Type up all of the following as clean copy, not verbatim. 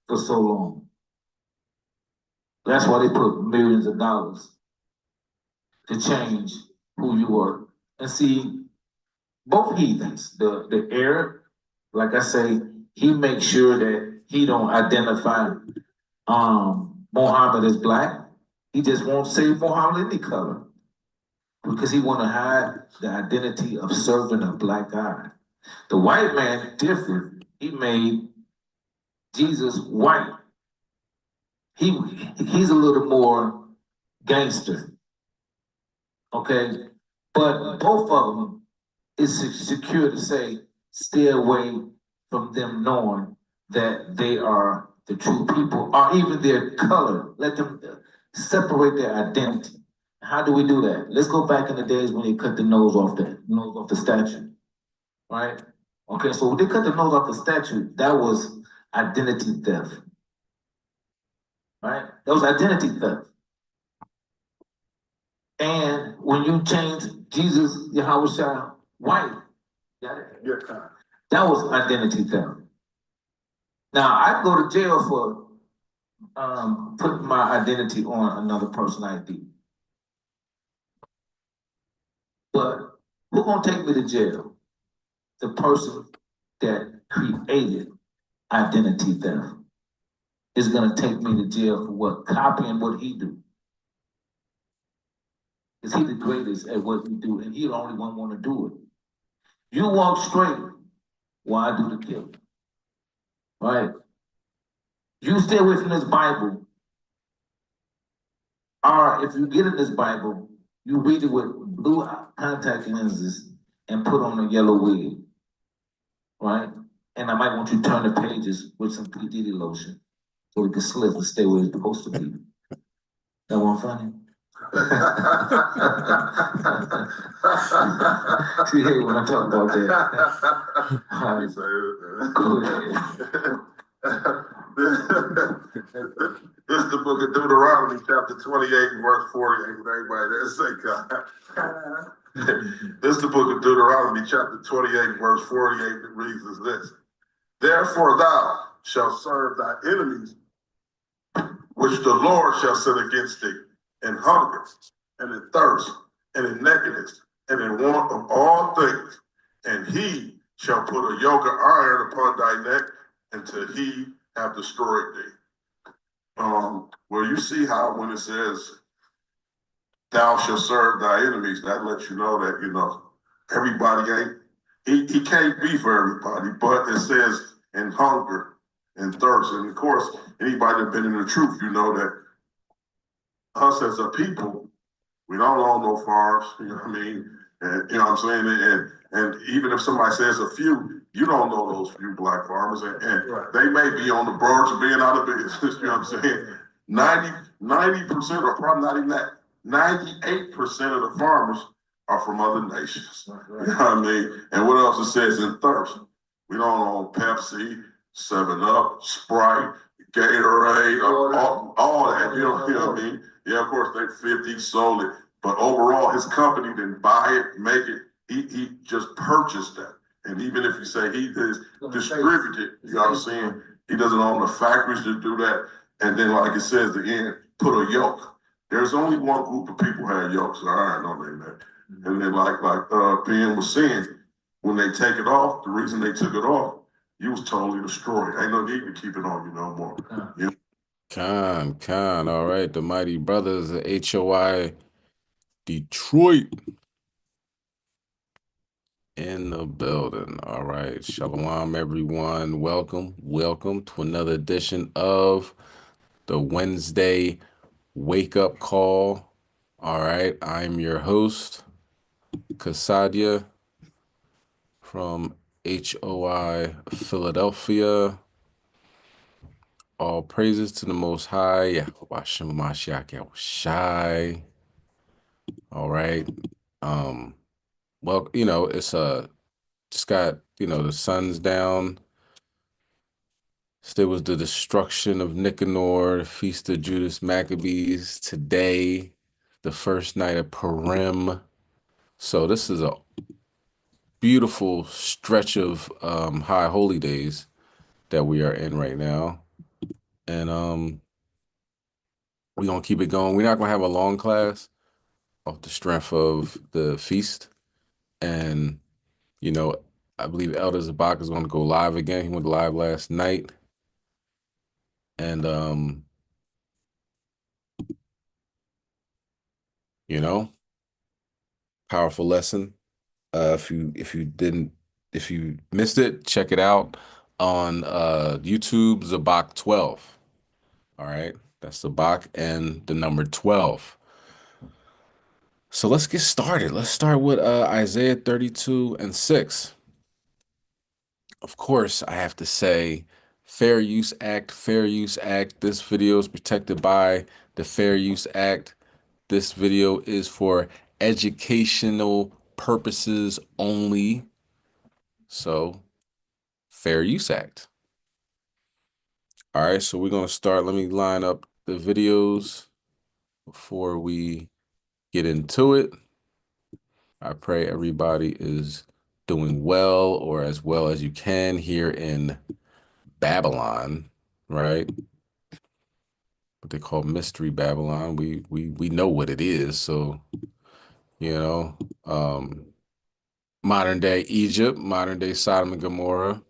for so long. That's why they put millions of dollars to change who you were. And see, both heathens, the Arab, like I say, he makes sure that he don't identify Muhammad as black. He just won't say Muhammad any color because he want to hide the identity of serving a black God. The white man different. He made Jesus white. He he's a little more gangster, okay? But both of them is secure to say stay away from them knowing that they are the true people, or even their color. Let them separate their identity. How do we do that? Let's go back in the days when they cut the nose off the statue, right? Okay, so when they cut the nose off the statue, that was identity theft, right? That was identity theft. And when you change Jesus, Yahweh white, that was identity theft. Now I go to jail for putting my identity on another person's ID. But who gonna take me to jail? The person that created identity theft is gonna take me to jail for what? Copying what he do. Is he the greatest at what he do, and he the only one want to do it. You walk straight, why do the killing? Right? You stay away from this Bible, or if you get in this Bible, you read it with blue contact lenses and put on a yellow wig, right? And I might want you to turn the pages with some P. Diddy lotion so it can slip and stay where it's supposed to be. That one funny? See, hey, when I talk about that. Go ahead. This is the book of Deuteronomy, chapter 28, verse 48. Everybody there say God. This is the book of Deuteronomy, chapter 28, verse 48. It reads as this: Therefore thou shalt serve thy enemies, which the Lord shall set against thee, in hunger, and in thirst, and in nakedness, and in want of all things. And he shall put a yoke of iron upon thy neck until he have destroyed thee. Well, you see how when it says, thou shalt serve thy enemies, that lets you know that, everybody he can't be for everybody, but it says in hunger and thirst. And of course, anybody that's been in the truth, you know that us as a people, we don't own no farms, you know what I mean? And you know what I'm saying? And even if somebody says a few, you don't know those few black farmers, and right. They may be on the verge of being out of business, you know what I'm saying? 90%, or probably not even that, 98% of the farmers are from other nations. Right. You know what I mean? And what else it says in thirst? We don't own Pepsi, 7-Up, Sprite, Gatorade, all that, you know what I mean? Yeah, of course, they 50 sold it, but overall, his company didn't buy it, make it. He just purchased that. And even if you say he distributed, you know what I'm saying? He doesn't own the factories to do that. And then, like it says again, put a yoke. There's only one group of people who have yokes of iron on their neck. And then, like Ben was saying, when they take it off, the reason they took it off, you was totally destroyed. Ain't no need to keep it on you no more. You know? Con, all right. The Mighty Brothers of HOI Detroit in the building. All right. Shalom, everyone. Welcome to another edition of the Wednesday Wake Up Call. All right. I'm your host, Kasadia from HOI Philadelphia. All praises to the Most High. All right. Well, it's just got, the sun's down. There was the destruction of Nicanor, the Feast of Judas Maccabees today, the first night of Purim. So this is a beautiful stretch of high holy days that we are in right now. And we're gonna keep it going. We're not gonna have a long class off the strength of the feast. And, you know, I believe Elder Zabak is gonna go live again. He went live last night. And you know, powerful lesson. If you missed it, check it out on YouTube, Zabak 12. All right. That's Zabak and the number 12. So let's get started. Let's start with Isaiah 32 and 6. Of course, I have to say, Fair Use Act, Fair Use Act. This video is protected by the Fair Use Act. This video is for educational purposes only. So, Fair Use Act. All right, so we're going to start. Let me line up the videos before we get into it. I pray everybody is doing well or as well as you can here in Babylon, right? What they call Mystery Babylon. We know what it is. So, you know, modern day Egypt, modern day Sodom and Gomorrah.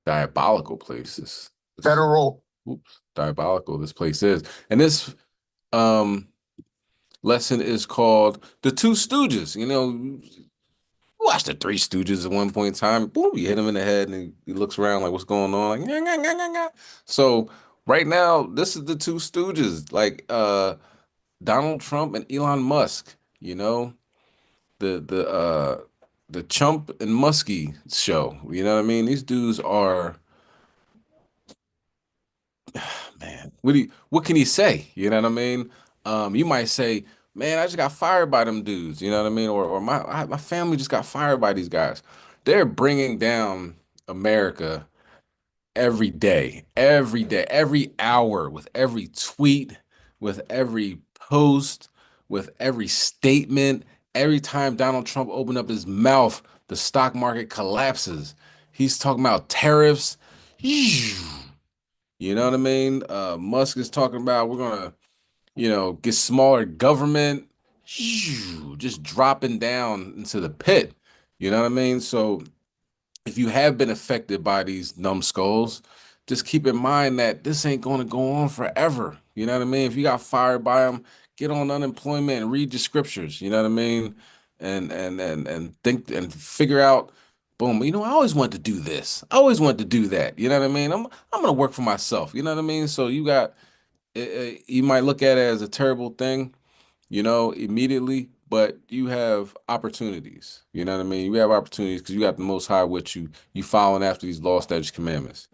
Diabolical places. Federal. Oops, diabolical this place is. And this lesson is called The Two Stooges. You know, watch the Three Stooges at one point in time. Boom, you hit him in the head and he looks around like, what's going on? Like, "Nyah, nyah, nyah, nyah, nyah." So right now, this is the Two Stooges, like Donald Trump and Elon Musk, you know, the Chump and Muskie show. You know what I mean? These dudes are, man, what can he say? You know what I mean? You might say, man, I just got fired by them dudes. You know what I mean? Or my family just got fired by these guys. They're bringing down America every day, every hour, with every tweet, with every post, with every statement. Every time Donald Trump opened up his mouth, the stock market collapses. He's talking about tariffs. You know what I mean? Musk is talking about we're gonna, get smaller government, just dropping down into the pit. You know what I mean? So if you have been affected by these numbskulls, just keep in mind that this ain't going to go on forever. You know what I mean? If you got fired by them, get on unemployment and read the scriptures. You know what I mean? And think and figure out. Boom. I always wanted to do this. I always wanted to do that. You know what I mean? I'm gonna work for myself. You know what I mean? So you might look at it as a terrible thing, immediately, but you have opportunities. You know what I mean? You have opportunities because you got the Most High with you. You following after these law, statutes, commandments.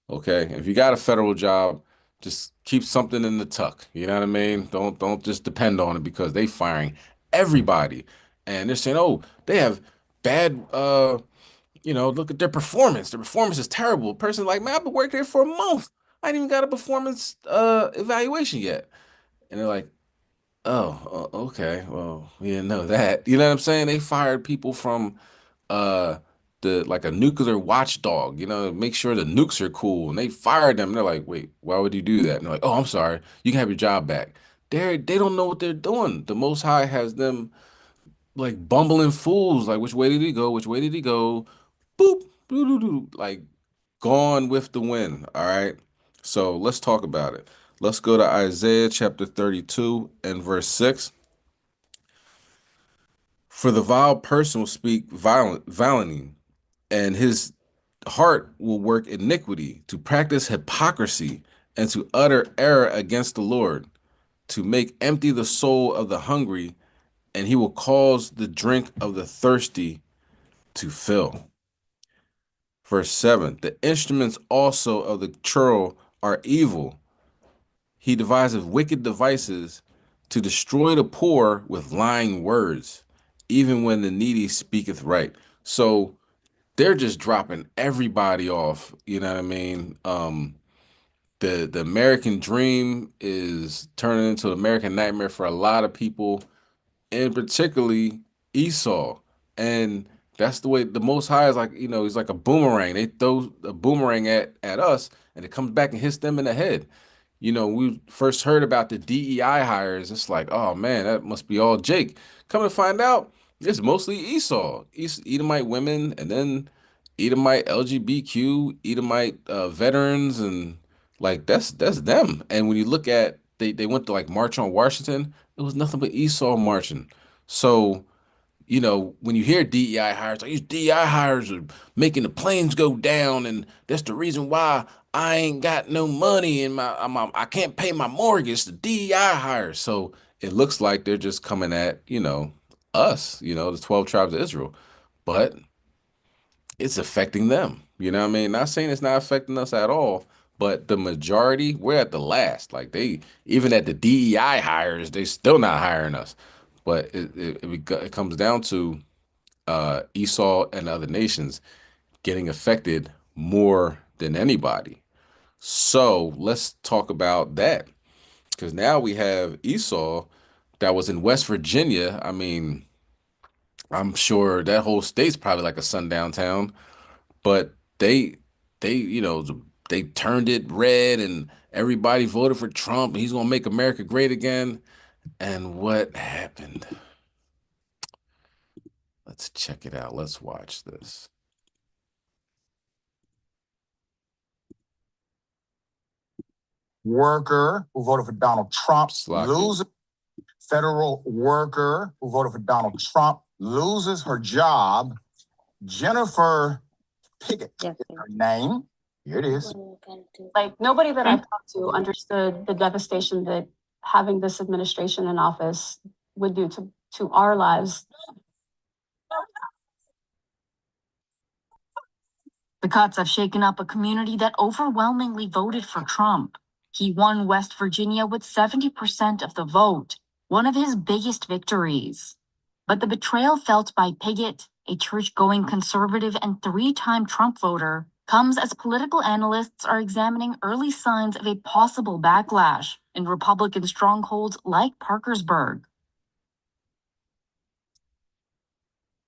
Okay, if you got a federal job, just keep something in the tuck. You know what I mean? Don't just depend on it because they firing everybody, and they're saying, oh, they have bad. Look at their performance. Their performance is terrible. A person like, man, I've been working here for a month. I ain't even got a performance evaluation yet, and they're like, oh, okay. Well, we didn't know that. You know what I'm saying? They fired people from uh the like a nuclear watchdog, make sure the nukes are cool. And they fired them. They're like, wait, why would you do that? And they're like, oh, I'm sorry. You can have your job back. They don't know what they're doing. The Most High has them like bumbling fools. Like, which way did he go? Which way did he go? Boop, doo, doo, doo. Like gone with the wind. All right. So let's talk about it. Let's go to Isaiah chapter 32 and verse 6. For the vile person will speak violently, and his heart will work iniquity, to practice hypocrisy, and to utter error against the Lord, to make empty the soul of the hungry, and he will cause the drink of the thirsty to fill. Verse 7, the instruments also of the churl are evil. He deviseth wicked devices to destroy the poor with lying words, even when the needy speaketh right. So they're just dropping everybody off. You know what I mean? The American dream is turning into an American nightmare for a lot of people, and particularly Esau. And That's the way the Most High is like, he's like a boomerang. They throw a boomerang at us, and it comes back and hits them in the head. We first heard about the DEI hires. It's like, oh man, that must be all Jake. Come to find out, it's mostly Esau, Edomite women, and then Edomite LGBTQ, Edomite veterans, and like that's them. And when you look at they went to like March on Washington, it was nothing but Esau marching. So when you hear DEI hires, like these DEI hires are making the planes go down, and that's the reason why I ain't got no money and I can't pay my mortgage. The DEI hires, so it looks like they're just coming at us, the 12 tribes of Israel, but it's affecting them. You know what I mean? Not saying it's not affecting us at all, but the majority, we're at the last. Like even at the DEI hires, they still not hiring us. But it comes down to Esau and other nations getting affected more than anybody. So let's talk about that. Because now we have Esau that was in West Virginia. I mean, I'm sure that whole state's probably like a sundown town, but they turned it red and everybody voted for Trump. He's gonna make America great again. And what happened? Let's check it out. Let's watch this. Worker who voted for Donald Trump Slocky. loses. Federal worker who voted for Donald Trump loses her job. Jennifer Pickett is her name. Here it is. Like, nobody that I've talked to understood the devastation that having this administration in office would do to our lives. The cuts have shaken up a community that overwhelmingly voted for Trump. He won West Virginia with 70% of the vote, one of his biggest victories. But the betrayal felt by Pickett, a church-going conservative and three-time Trump voter, comes as political analysts are examining early signs of a possible backlash in Republican strongholds like Parkersburg.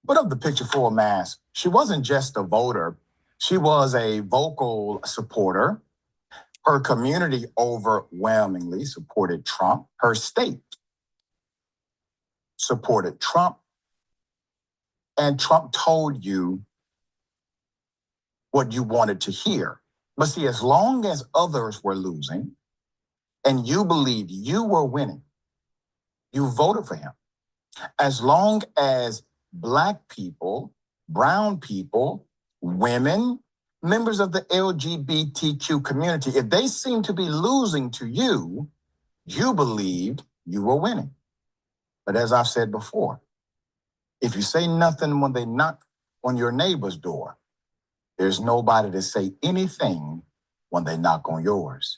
Put up the picture for a mask. She wasn't just a voter. She was a vocal supporter. Her community overwhelmingly supported Trump. Her state supported Trump. And Trump told you what you wanted to hear. But see, as long as others were losing and you believed you were winning, you voted for him. As long as Black people, brown people, women, members of the LGBTQ community, if they seem to be losing to you, you believed you were winning. But as I've said before, if you say nothing when they knock on your neighbor's door, there's nobody to say anything when they knock on yours.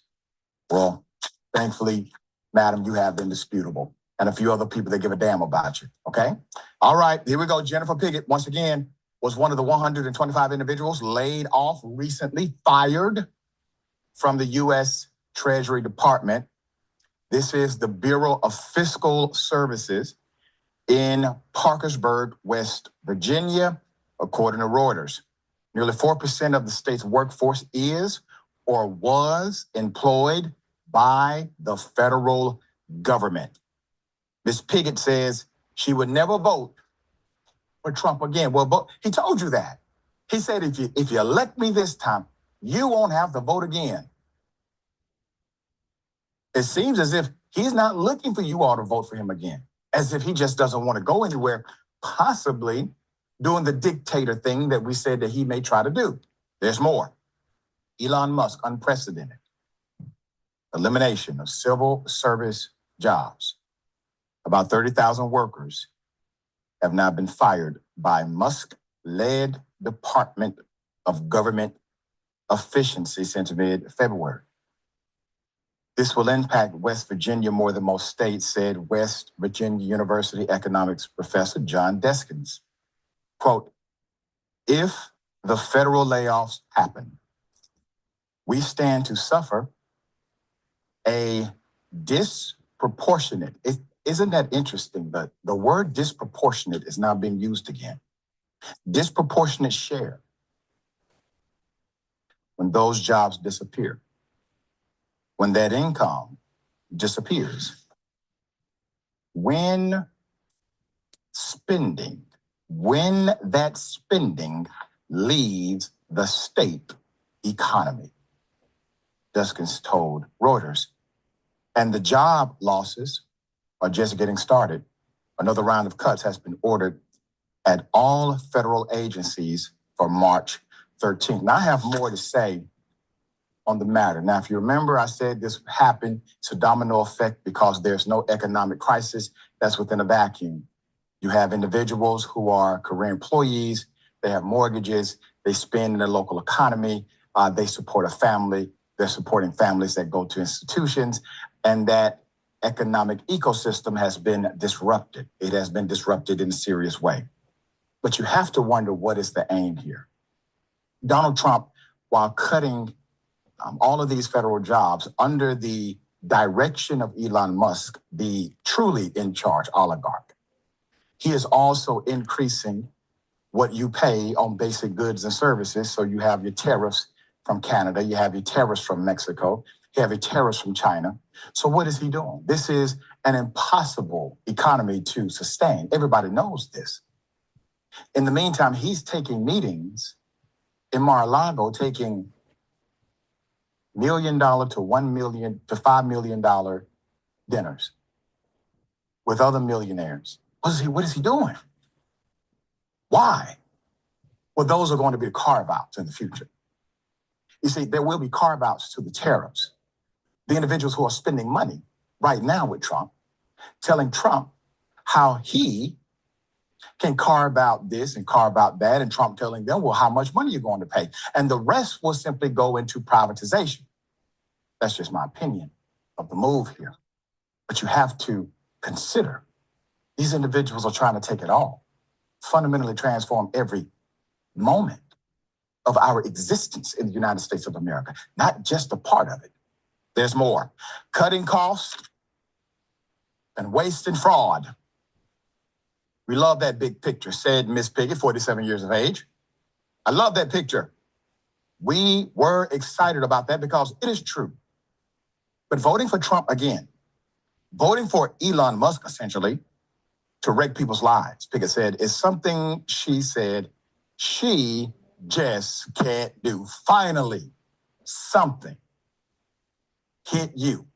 Well, thankfully, madam, you have the indisputable and a few other people that give a damn about you, okay? All right, here we go. Jennifer Pickett, once again, was one of the 125 individuals laid off recently, fired from the U.S. Treasury Department. This is the Bureau of Fiscal Services in Parkersburg, West Virginia, according to Reuters. Nearly 4% of the state's workforce is or was employed by the federal government. Ms. Pickett says she would never vote for Trump again. Well, he told you that. He said, if you elect me this time, you won't have to vote again. It seems as if he's not looking for you all to vote for him again, as if he just doesn't want to go anywhere, possibly doing the dictator thing that we said that he may try to do. There's more. Elon Musk, unprecedented. Elimination of civil service jobs. About 30,000 workers have now been fired by Musk-led Department of Government Efficiency since mid-February. This will impact West Virginia more than most states, said West Virginia University economics professor John Deskins. Quote, if the federal layoffs happen, we stand to suffer a disproportionate. Isn't that interesting? The word disproportionate is now being used again. Disproportionate share when those jobs disappear, when that income disappears, when that spending leaves the state economy, Duskins told Reuters. And the job losses are just getting started. Another round of cuts has been ordered at all federal agencies for March 13th. Now, I have more to say on the matter. Now, if you remember, I said this happened. It's a domino effect because there's no economic crisis that's within a vacuum. You have individuals who are career employees, they have mortgages, they spend in the local economy, they support a family, they're supporting families that go to institutions, and that economic ecosystem has been disrupted. It has been disrupted in a serious way. But you have to wonder, what is the aim here? Donald Trump, while cutting all of these federal jobs under the direction of Elon Musk, the truly in charge oligarch, he is also increasing what you pay on basic goods and services. So you have your tariffs from Canada, you have your tariffs from Mexico, you have your tariffs from China. So what is he doing? This is an impossible economy to sustain. Everybody knows this. In the meantime, he's taking meetings in Mar-a-Lago, taking $1 million to $1 million to $5 million dinners with other millionaires. What is he doing? Why? Well, those are going to be carve-outs in the future. You see, there will be carve-outs to the tariffs. The individuals who are spending money right now with Trump, telling Trump how he can carve out this and carve out that, and Trump telling them, well, how much money you're going to pay. And the rest will simply go into privatization. That's just my opinion of the move here. But you have to consider these individuals are trying to take it all, fundamentally transform every moment of our existence in the United States of America, not just a part of it. There's more. Cutting costs and waste and fraud. We love that big picture, said Miss Piggy, 47 years of age. I love that picture. We were excited about that because it is true. But voting for Trump again, voting for Elon Musk, essentially, to wreck people's lives, Pickett said, is something she said she just can't do. Finally, something hit you.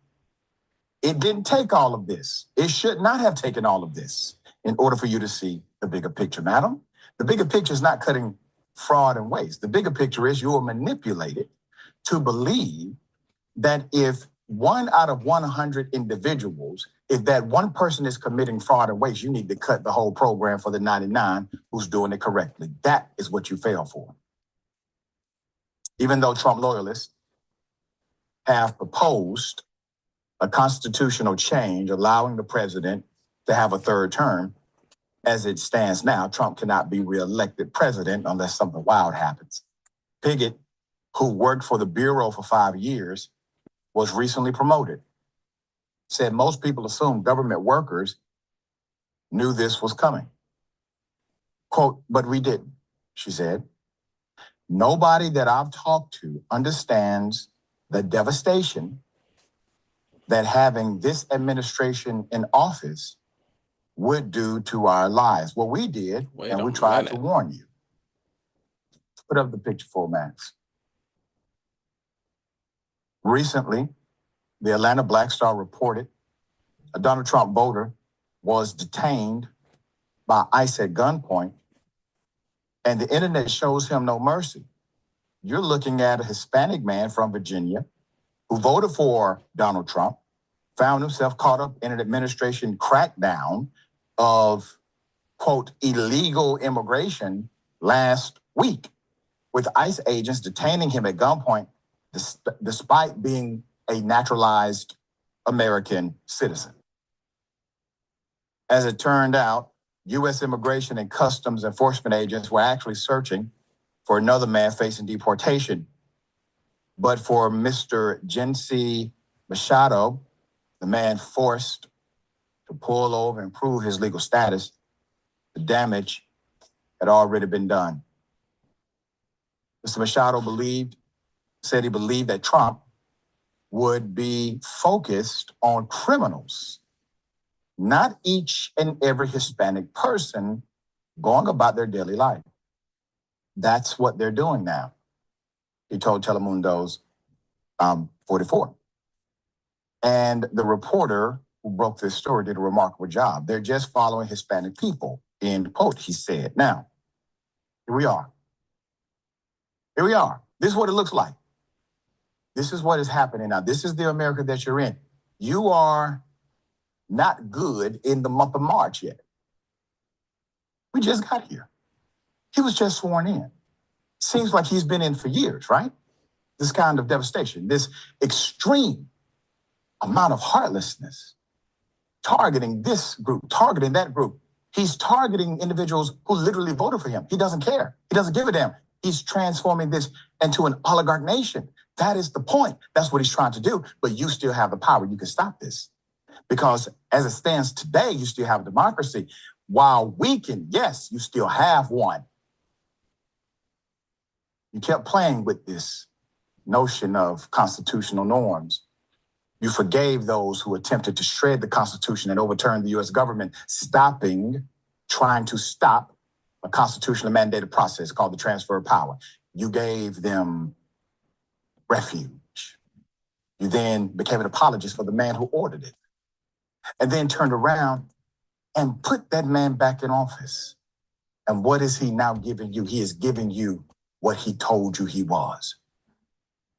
It didn't take all of this. It should not have taken all of this in order for you to see the bigger picture, madam. The bigger picture is not cutting fraud and waste. The bigger picture is you are manipulated to believe that if 1 out of 100 individuals, if that one person is committing fraud and waste, you need to cut the whole program for the 99 who's doing it correctly. That is what you fail for. Even though Trump loyalists have proposed a constitutional change allowing the president to have a third term, as it stands now, Trump cannot be reelected president unless something wild happens. Pickett, who worked for the Bureau for 5 years, was recently promoted. Said most people assume government workers knew this was coming. Quote, but we didn't, she said. Nobody that I've talked to understands the devastation that having this administration in office would do to our lives. Well, we did, and we tried to warn you. Put up the picture for Max. Recently, the Atlanta Black Star reported a Donald Trump voter was detained by ICE at gunpoint, and the internet shows him no mercy. You're looking at a Hispanic man from Virginia who voted for Donald Trump, found himself caught up in an administration crackdown of, quote, illegal immigration last week, with ICE agents detaining him at gunpoint despite being a naturalized American citizen. As it turned out, U.S. Immigration and Customs Enforcement agents were actually searching for another man facing deportation. But for Mr. Gency Machado, the man forced to pull over and prove his legal status, the damage had already been done. Mr. Machado said he believed that Trump would be focused on criminals, not each and every Hispanic person going about their daily life. That's what they're doing now, he told Telemundo's 44. And the reporter who broke this story did a remarkable job. They're just following Hispanic people, end quote, he said. Now, here we are. Here we are. This is what it looks like. This is what is happening now. This is the America that you're in. You are not good in the month of March yet. We just got here. He was just sworn in. Seems like he's been in for years, right? This kind of devastation, this extreme amount of heartlessness, targeting this group, targeting that group. He's targeting individuals who literally voted for him. He doesn't care. He doesn't give a damn. He's transforming this into an oligarch nation. That is the point. That's what he's trying to do. But you still have the power. You can stop this. Because as it stands today, you still have democracy. While weakened, yes, you still have one. You kept playing with this notion of constitutional norms. You forgave those who attempted to shred the Constitution and overturn the U.S. government, trying to stop a constitutionally mandated process called the transfer of power. You gave them refuge. You then became an apologist for the man who ordered it, and then turned around and put that man back in office. And what is he now giving you? He is giving you what he told you he was.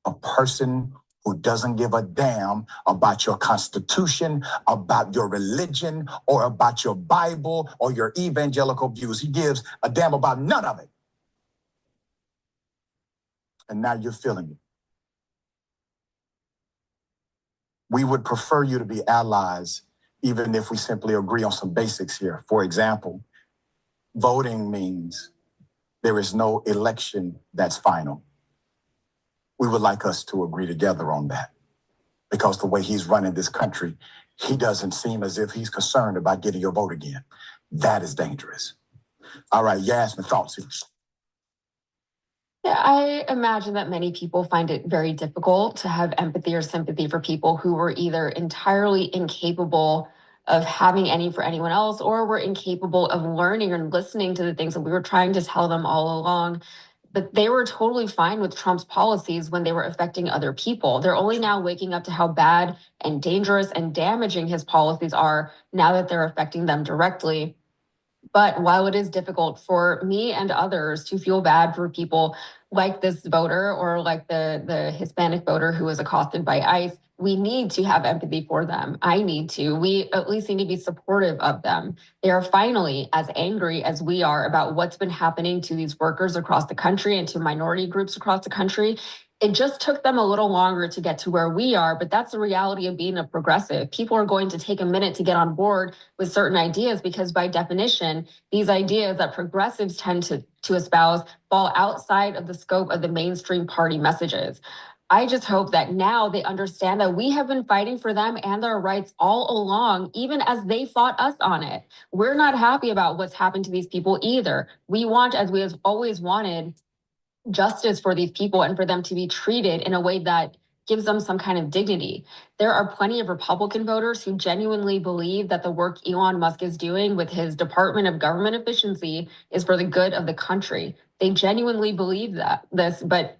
A person who doesn't give a damn about your Constitution, about your religion, or about your Bible, or your evangelical views. He gives a damn about none of it. And now you're feeling it. We would prefer you to be allies, even if we simply agree on some basics here. For example, voting means there is no election that's final. We would like us to agree together on that, because the way he's running this country, he doesn't seem as if he's concerned about getting your vote again. That is dangerous. All right, Yasmin, thoughts here. Yeah, I imagine that many people find it very difficult to have empathy or sympathy for people who were either entirely incapable of having any for anyone else, or were incapable of learning and listening to the things that we were trying to tell them all along. But they were totally fine with Trump's policies when they were affecting other people. They're only now waking up to how bad and dangerous and damaging his policies are now that they're affecting them directly. But while it is difficult for me and others to feel bad for people like this voter or like the Hispanic voter who was accosted by ICE, we need to have empathy for them. I need to. We at least need to be supportive of them. They are finally as angry as we are about what's been happening to these workers across the country and to minority groups across the country. It just took them a little longer to get to where we are, but that's the reality of being a progressive. People are going to take a minute to get on board with certain ideas because by definition, these ideas that progressives tend to espouse fall outside of the scope of the mainstream party messages. I just hope that now they understand that we have been fighting for them and their rights all along, even as they fought us on it. We're not happy about what's happened to these people either. We want, as we have always wanted, justice for these people and for them to be treated in a way that gives them some kind of dignity. There are plenty of Republican voters who genuinely believe that the work Elon Musk is doing with his Department of Government Efficiency is for the good of the country. They genuinely believe but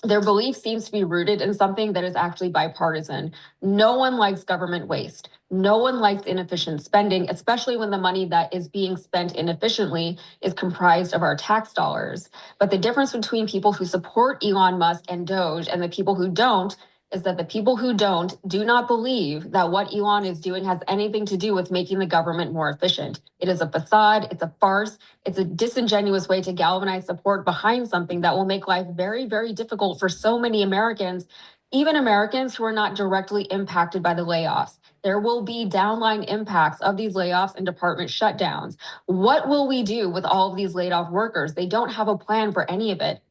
their belief seems to be rooted in something that is actually bipartisan. No one likes government waste. No one likes inefficient spending, especially when the money that is being spent inefficiently is comprised of our tax dollars. But the difference between people who support Elon Musk and Doge and the people who don't is that the people who don't do not believe that what Elon is doing has anything to do with making the government more efficient. It is a facade, it's a farce, it's a disingenuous way to galvanize support behind something that will make life very, very difficult for so many Americans, even Americans who are not directly impacted by the layoffs. There will be downline impacts of these layoffs and department shutdowns. What will we do with all of these laid off workers? They don't have a plan for any of it.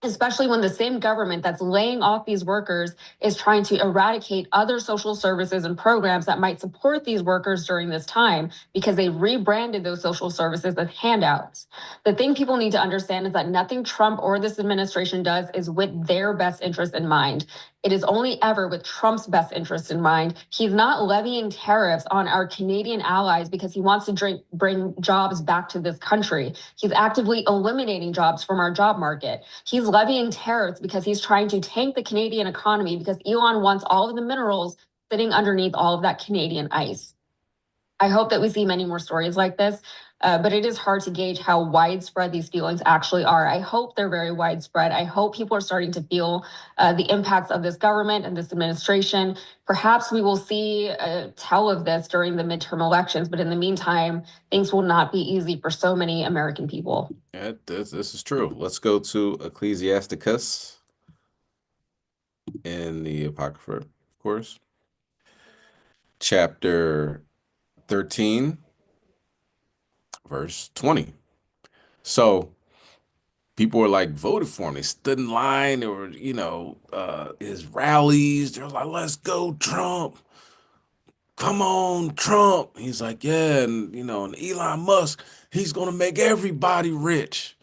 especially when the same government that's laying off these workers is trying to eradicate other social services and programs that might support these workers during this time because they rebranded those social services as handouts. The thing people need to understand is that nothing Trump or this administration does is with their best interest in mind. It is only ever with Trump's best interest in mind. He's not levying tariffs on our Canadian allies because he wants to bring jobs back to this country. He's actively eliminating jobs from our job market. He's levying tariffs because he's trying to tank the Canadian economy because Elon wants all of the minerals sitting underneath all of that Canadian ice. I hope that we see many more stories like this, but it is hard to gauge how widespread these feelings actually are. I hope they're very widespread. I hope people are starting to feel the impacts of this government and this administration. Perhaps we will see a tell of this during the midterm elections, but in the meantime, things will not be easy for so many American people. Yeah, this is true. Let's go to Ecclesiasticus in the Apocrypha, of course. Chapter 13, verse 20. So people were like voted for him. They stood in line. There were, his rallies. They're like, let's go, Trump. Come on, Trump. He's like, yeah, and Elon Musk, he's gonna make everybody rich.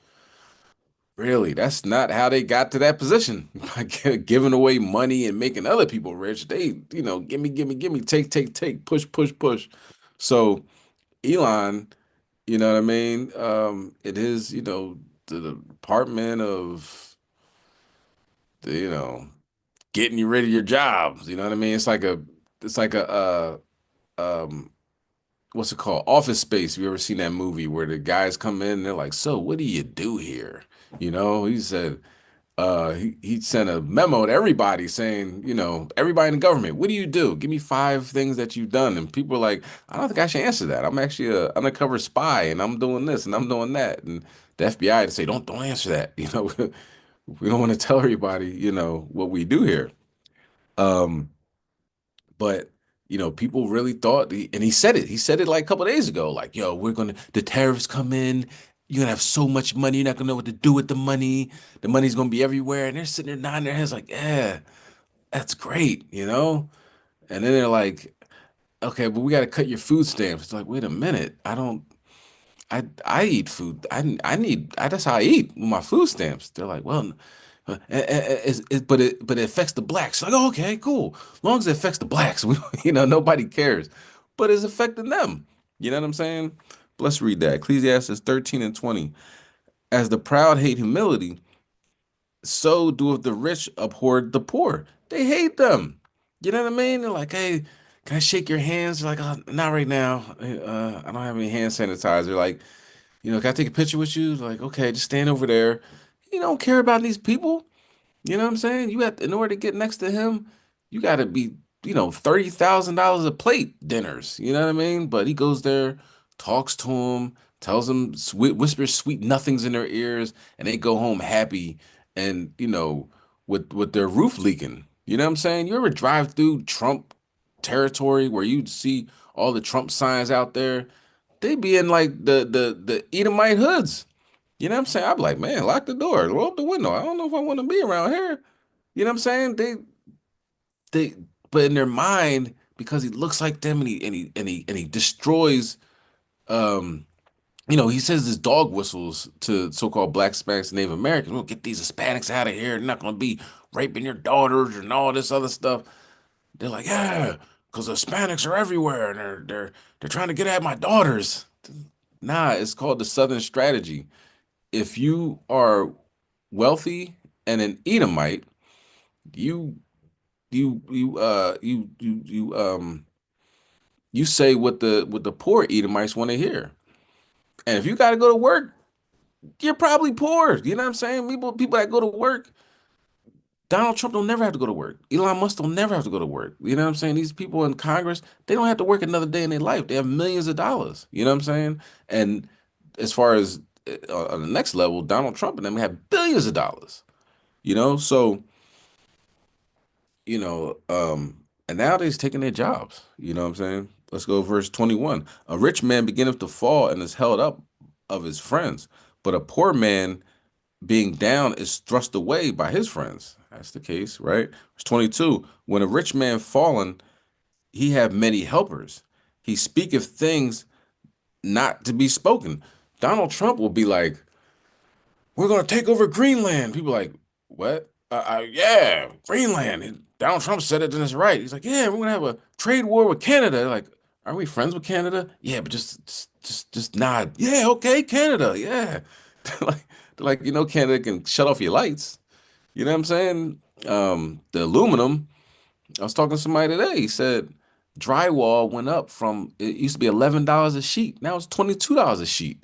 Really, that's not how they got to that position. By giving away money and making other people rich. They, give me, take, push, push, push. So Elon, you know what I mean? It is, the Department of getting you rid of your jobs. You know what I mean? It's like a what's it called? Office Space. You ever seen that movie where the guys come in and they're like, so what do you do here? He said, he sent a memo to everybody saying, everybody in the government, what do you do? Give me 5 things that you've done. And people are like, I don't think I should answer that. I'm actually a undercover spy and I'm doing this and I'm doing that. And the FBI would say, don't answer that. We don't want to tell everybody, what we do here. Um, but people really thought, and he said it. He said it like a couple of days ago, like, "Yo, the tariffs come in. You're gonna have so much money. You're not gonna know what to do with the money. The money's gonna be everywhere." And they're sitting there nodding their heads, like, "Yeah, that's great." And then they're like, "Okay, but we got to cut your food stamps." It's like, wait a minute. I don't. I eat food. That's how I eat with my food stamps. They're like, well, but it affects the blacks. Like, oh, okay, cool. As long as it affects the blacks, nobody cares. But it's affecting them. You know what I'm saying? But let's read that. Ecclesiastes 13 and 20. As the proud hate humility, so doeth the rich abhor the poor. They hate them. You know what I mean? They're like, hey, can I shake your hands? They're like, oh, not right now. I don't have any hand sanitizer. Like, can I take a picture with you? Like, okay, just stand over there. You don't care about these people. You know what I'm saying? In order to get next to him, you got to be, $30,000 a plate dinners. You know what I mean? But he goes there, talks to him, tells them, whispers sweet nothings in their ears, and they go home happy and, with their roof leaking. You know what I'm saying? You ever drive through Trump territory where you see all the Trump signs out there? They be in like the Edomite hoods. You know what I'm saying? I'm like, man, lock the door, roll up the window. I don't know if I want to be around here. You know what I'm saying? They, but in their mind, because he looks like them and he destroys, um, he says his dog whistles to so-called Black Hispanics and Native Americans. We'll get these Hispanics out of here. They're not going to be raping your daughters and all this other stuff. They're like, yeah, because Hispanics are everywhere and they're trying to get at my daughters. Nah, it's called the Southern strategy. If you are wealthy and an Edomite, you you you you you you you say what the poor Edomites want to hear. And if you got to go to work, you're probably poor. You know what I'm saying? People that go to work, Donald Trump don't never have to go to work. Elon Musk don't never have to go to work. You know what I'm saying? These people in Congress, they don't have to work another day in their life. They have millions of dollars. You know what I'm saying? And as far as on the next level, Donald Trump and them have billions of dollars. So and now they're taking their jobs. You know what I'm saying? Let's go verse 21. A rich man beginneth to fall and is held up of his friends, but a poor man being down is thrust away by his friends. That's the case, right? Verse 22, when a rich man fallen, he have many helpers. He speaketh things not to be spoken. Donald Trump will be like, we're going to take over Greenland. People are like, what? Yeah, Greenland. And Donald Trump said it and it's right. He's like, yeah, we're going to have a trade war with Canada. They're like, aren't we friends with Canada? Yeah, but just nod. Yeah, okay, Canada. Yeah. They're like, Canada can shut off your lights. You know what I'm saying? The aluminum, I was talking to somebody today. He said drywall went up from, it used to be $11 a sheet. Now it's $22 a sheet.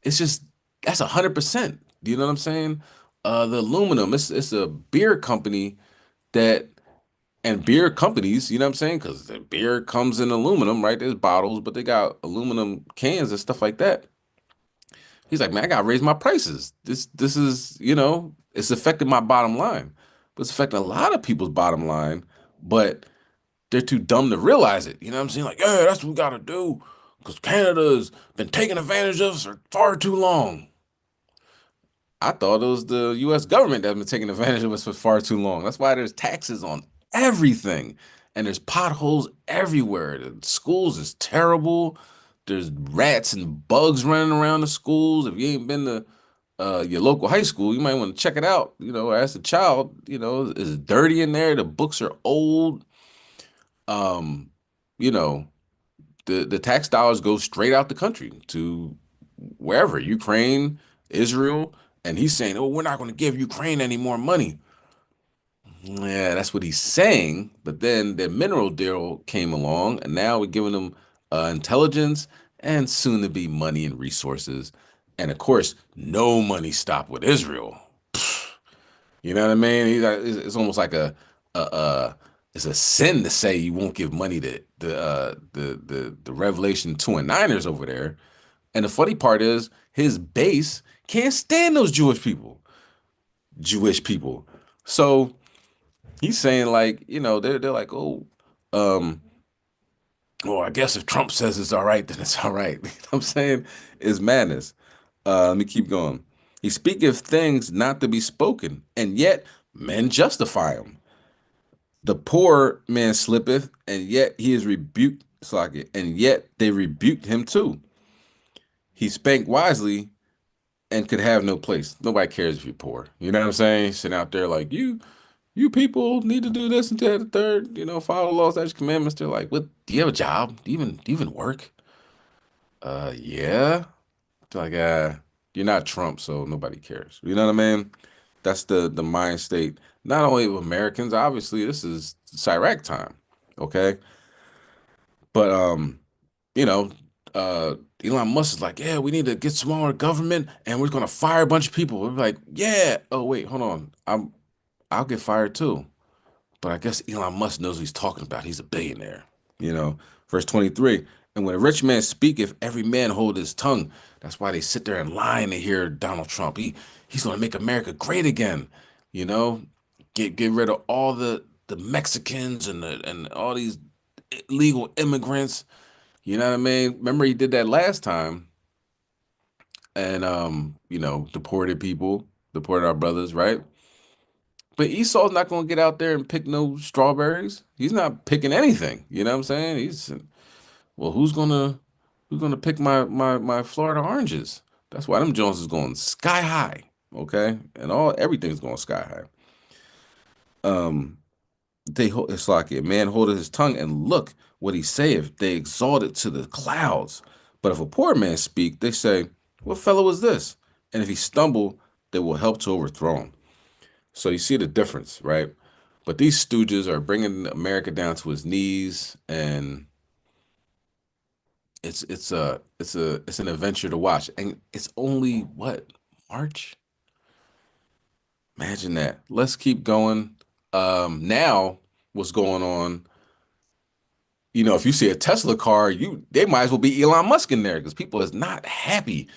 It's just, that's 100%. Do you know what I'm saying? The aluminum, it's a beer company that, and beer companies, you know what I'm saying? Because the beer comes in aluminum, right? There's bottles, but they got aluminum cans and stuff like that. He's like, man, I gotta raise my prices. This is, it's affecting my bottom line. But it's affecting a lot of people's bottom line, but they're too dumb to realize it. You know what I'm saying? Like, yeah, that's what we gotta do. Because Canada's been taking advantage of us for far too long. I thought it was the US government that's been taking advantage of us for far too long. That's why there's taxes on everything. And there's potholes everywhere. The schools is terrible. There's rats and bugs running around the schools. If you ain't been to your local high school, you might want to check it out. As a child, it's dirty in there. The books are old. Um, you know, the tax dollars go straight out the country to wherever, Ukraine, Israel, and he's saying, "Oh, we're not going to give Ukraine any more money." Yeah, that's what he's saying. But then the mineral deal came along, and now we're giving them intelligence and soon to be money and resources. And of course, no money stopped with Israel. You know what I mean? It's almost like it's a sin to say you won't give money to the Revelation 2 and Niners over there. And the funny part is his base can't stand those Jewish people. So he's saying like, they're like, oh, um, well, I guess if Trump says it's all right, then it's all right. You know what I'm saying? It's madness. Let me keep going. He speaketh things not to be spoken, and yet men justify him. The poor man slippeth, and yet he is rebuked, Slocket, and yet they rebuked him too. He spake wisely and could have no place. Nobody cares if you're poor. You know what I'm saying? Sitting out there like, you people need to do this and that, the third, follow the laws, statutes, commandments. They're like, what, do you have a job? Do you even work? Yeah. They're like, you're not Trump, so nobody cares. You know what I mean? That's the mind state, not only of Americans, obviously, this is Iraq time. Okay. But you know, Elon Musk is like, yeah, we need to get smaller government and we're gonna fire a bunch of people. We're like, yeah. Oh, wait, hold on. I'll get fired too. But I guess Elon Musk knows what he's talking about. He's a billionaire. You know, verse 23. And when a rich man speaketh, every man hold his tongue. That's why they sit there and line to hear Donald Trump. He's gonna make America great again. You know, get rid of all the Mexicans and all these illegal immigrants. You know what I mean? Remember he did that last time and deported people, deported our brothers, right? But Esau's not going to get out there and pick no strawberries. He's not picking anything. You know what I'm saying? Well, who's gonna pick my Florida oranges? That's why them Jones is going sky high. Okay, and everything's going sky high. It's like a man holdeth his tongue and look what he saith. They exalt it to the clouds. But if a poor man speak, they say, "What fellow is this?" And if he stumble, they will help to overthrow him. So you see the difference, right? But these stooges are bringing America down to his knees, and it's an adventure to watch. And it's only what, March? Imagine that. Let's keep going. Now what's going on? If you see a Tesla car, they might as well be Elon Musk in there because people is not happy.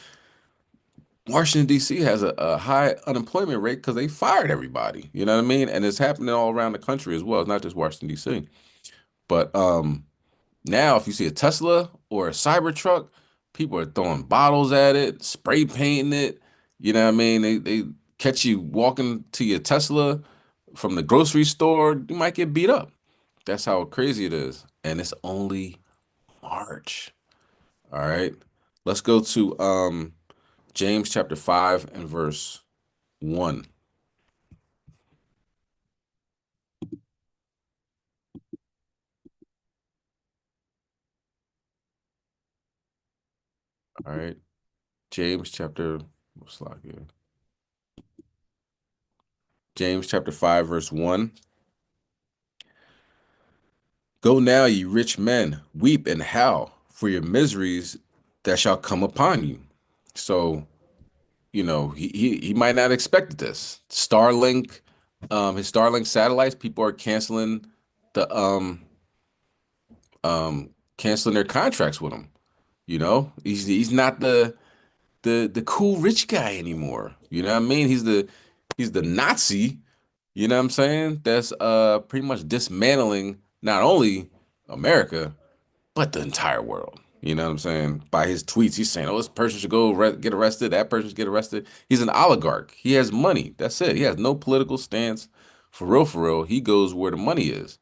Washington, D.C. has a high unemployment rate because they fired everybody. You know what I mean? And it's happening all around the country as well. It's not just Washington, D.C. But now if you see a Tesla or a Cybertruck, people are throwing bottles at it, spray painting it. You know what I mean? catch you walking to your Tesla from the grocery store, you might get beat up. That's how crazy it is. And it's only March. All right. Let's go to James chapter 5 and verse 1. All right. James chapter, what's like here? James chapter 5, verse 1. Go now, ye rich men, weep and howl for your miseries that shall come upon you. So, he might not expect this. Starlink, his Starlink satellites, people are the canceling their contracts with him. He's not the cool rich guy anymore. You know what I mean? He's the Nazi, you know what I'm saying? That's pretty much dismantling not only America, but the entire world. You know what I'm saying? By his tweets, he's saying, "Oh, this person should go get arrested. That person should get arrested." He's an oligarch. He has money. That's it. He has no political stance. For real, for real. He goes where the money is.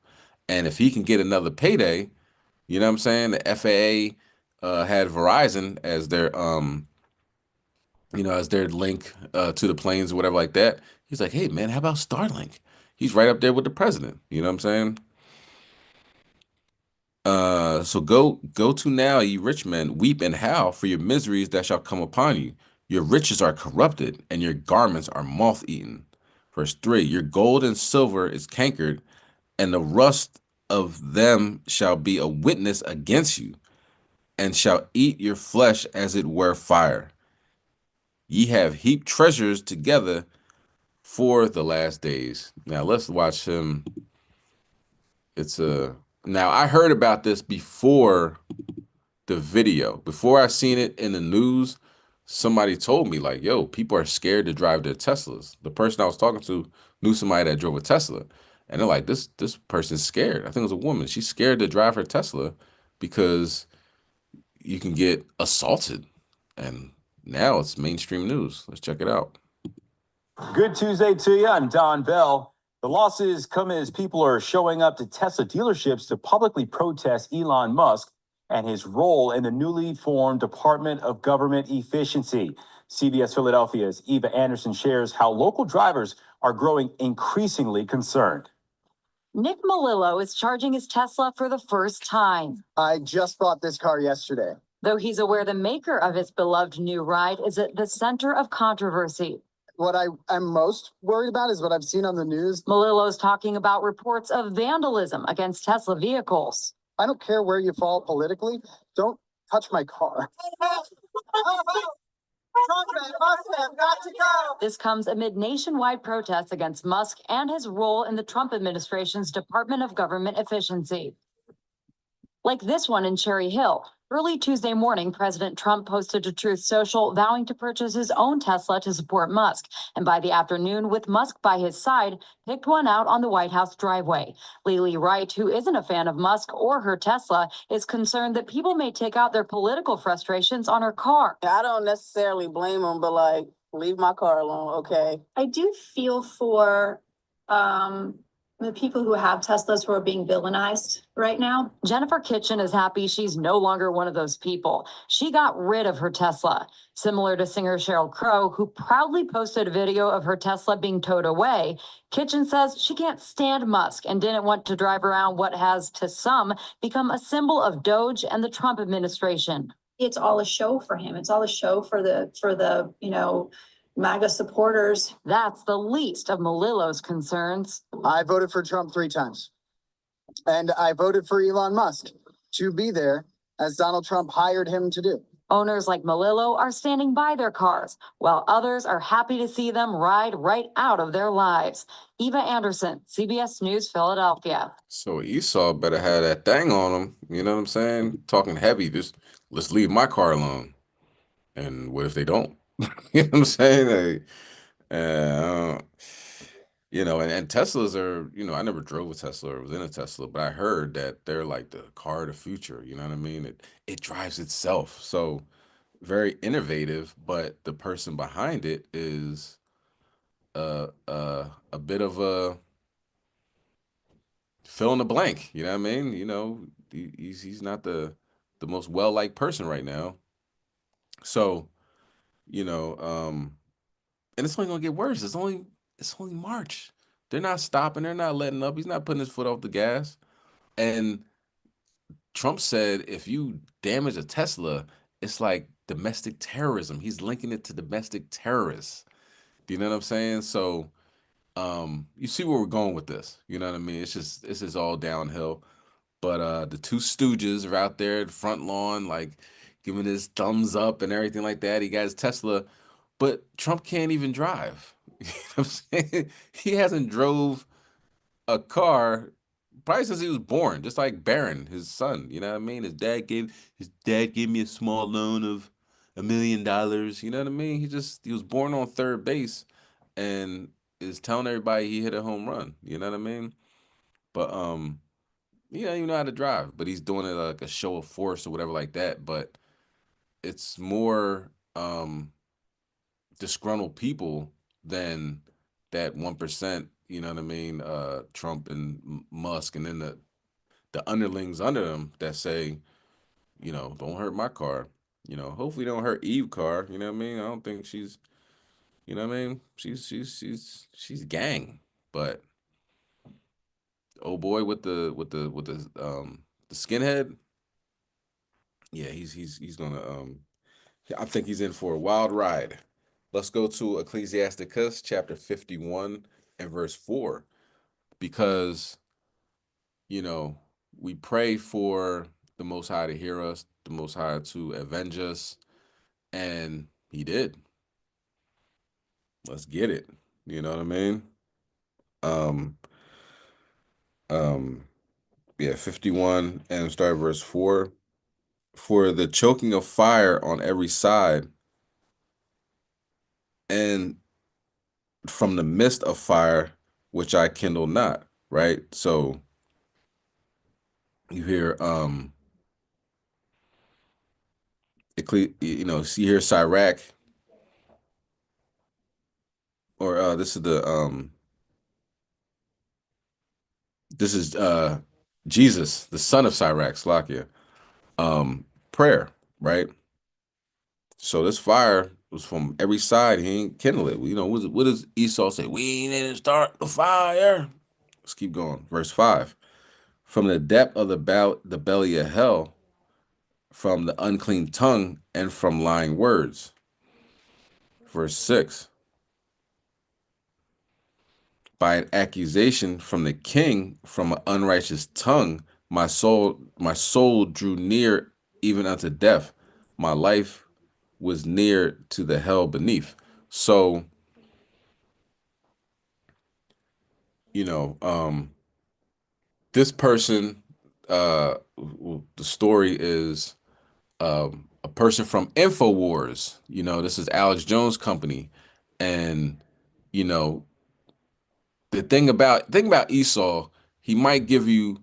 And if he can get another payday, you know what I'm saying? The FAA had Verizon as their link to the planes or whatever like that. He's like, "Hey man, how about Starlink?" He's right up there with the president. You know what I'm saying? So go to now, ye rich men, weep and howl for your miseries that shall come upon you. Your riches are corrupted, and your garments are moth-eaten. Verse 3, your gold and silver is cankered, and the rust of them shall be a witness against you, and shall eat your flesh as it were fire. Ye have heaped treasures together for the last days. Now let's watch him. Now I heard about this before the video. Before I seen it in the news, somebody told me like, "Yo, people are scared to drive their Teslas." The person I was talking to knew somebody that drove a Tesla, and they're like, "This person's scared." I think it was a woman. She's scared to drive her Tesla because you can get assaulted, and now it's mainstream news. Let's check it out. Good Tuesday to you. I'm Don Bell. The losses come as people are showing up to Tesla dealerships to publicly protest Elon Musk and his role in the newly formed Department of Government Efficiency. CBS Philadelphia's Eva Anderson shares how local drivers are growing increasingly concerned. Nick Melillo is charging his Tesla for the first time. I just bought this car yesterday. Though he's aware the maker of his beloved new ride is at the center of controversy. What I'm most worried about is what I've seen on the news. Melillo's talking about reports of vandalism against Tesla vehicles. I don't care where you fall politically. Don't touch my car. This comes amid nationwide protests against Musk and his role in the Trump administration's Department of Government Efficiency. Like this one in Cherry Hill. Early Tuesday morning, President Trump posted to Truth Social vowing to purchase his own Tesla to support Musk. And by the afternoon, with Musk by his side, picked one out on the White House driveway. Lily Wright, who isn't a fan of Musk or her Tesla, is concerned that people may take out their political frustrations on her car. I don't necessarily blame them, but leave my car alone, okay? I do feel for the people who have Teslas who are being villainized right now. Jennifer Kitchen is happy she's no longer one of those people. She got rid of her Tesla. Similar to singer Sheryl Crow, who proudly posted a video of her Tesla being towed away, Kitchen says she can't stand Musk and didn't want to drive around what has, to some, become a symbol of Doge and the Trump administration. It's all a show for him. It's all a show for the MAGA supporters. That's the least of Melillo's concerns. I voted for Trump 3 times. And I voted for Elon Musk to be there as Donald Trump hired him to do. Owners like Melillo are standing by their cars, while others are happy to see them ride right out of their lives. Eva Anderson, CBS News, Philadelphia. So Esau better have that thing on him. You know what I'm saying? Talking heavy, just let's leave my car alone. And what if they don't? You know what I'm saying? And Teslas are, I never drove a Tesla or was in a Tesla, but I heard that they're like the car of the future. You know what I mean? It drives itself. So very innovative, but the person behind it is a bit of a fill in the blank. You know what I mean? He's not the most well liked person right now. So you know, and it's only gonna get worse. It's only March. They're not stopping. They're not letting up. He's not putting his foot off the gas. And Trump said if you damage a Tesla, it's like domestic terrorism. He's linking it to domestic terrorists. Do you know what I'm saying? So you see where we're going with this. You know what I mean? It's just all downhill. But the two Stooges are out there at the front lawn, like giving his thumbs up and everything like that. He got his Tesla, but Trump can't even drive. You know what I'm saying? He hasn't drove a car probably since he was born, just like Barron, his son. You know what I mean? His dad gave me a small loan of $1 million. You know what I mean? He was born on third base and is telling everybody he hit a home run. You know what I mean? But he doesn't even know how to drive, but he's doing it like a show of force or whatever like that. But it's more disgruntled people than that 1%, you know what I mean? Trump and Musk, and then the underlings under them that say, don't hurt my car. Hopefully don't hurt Eve car. You know what I mean? I don't think she's, you know what I mean? She's gang. But oh boy with the skinhead, yeah, he's gonna I think he's in for a wild ride. Let's go to Ecclesiasticus chapter 51 and verse 4, because you know, we pray for the Most High to hear us, the Most High to avenge us, and He did. Let's get it. You know what I mean? Um, um, yeah, 51 and start verse 4. For the choking of fire on every side, and from the midst of fire, which I kindle not. Right? So you hear, see here Sirach, or this is Jesus, the son of Sirach, Slakia, prayer, right? So this fire was from every side. He ain't kindle it. What does Esau say? We didn't start the fire. Let's keep going. Verse 5. From the depth of the belly of hell, from the unclean tongue, and from lying words. Verse 6. By an accusation from the king, from an unrighteous tongue, my soul drew near even unto death. My life was near to the hell beneath. So, this person, the story is a person from InfoWars. This is Alex Jones' company, and you know the thing about Esau, he might give you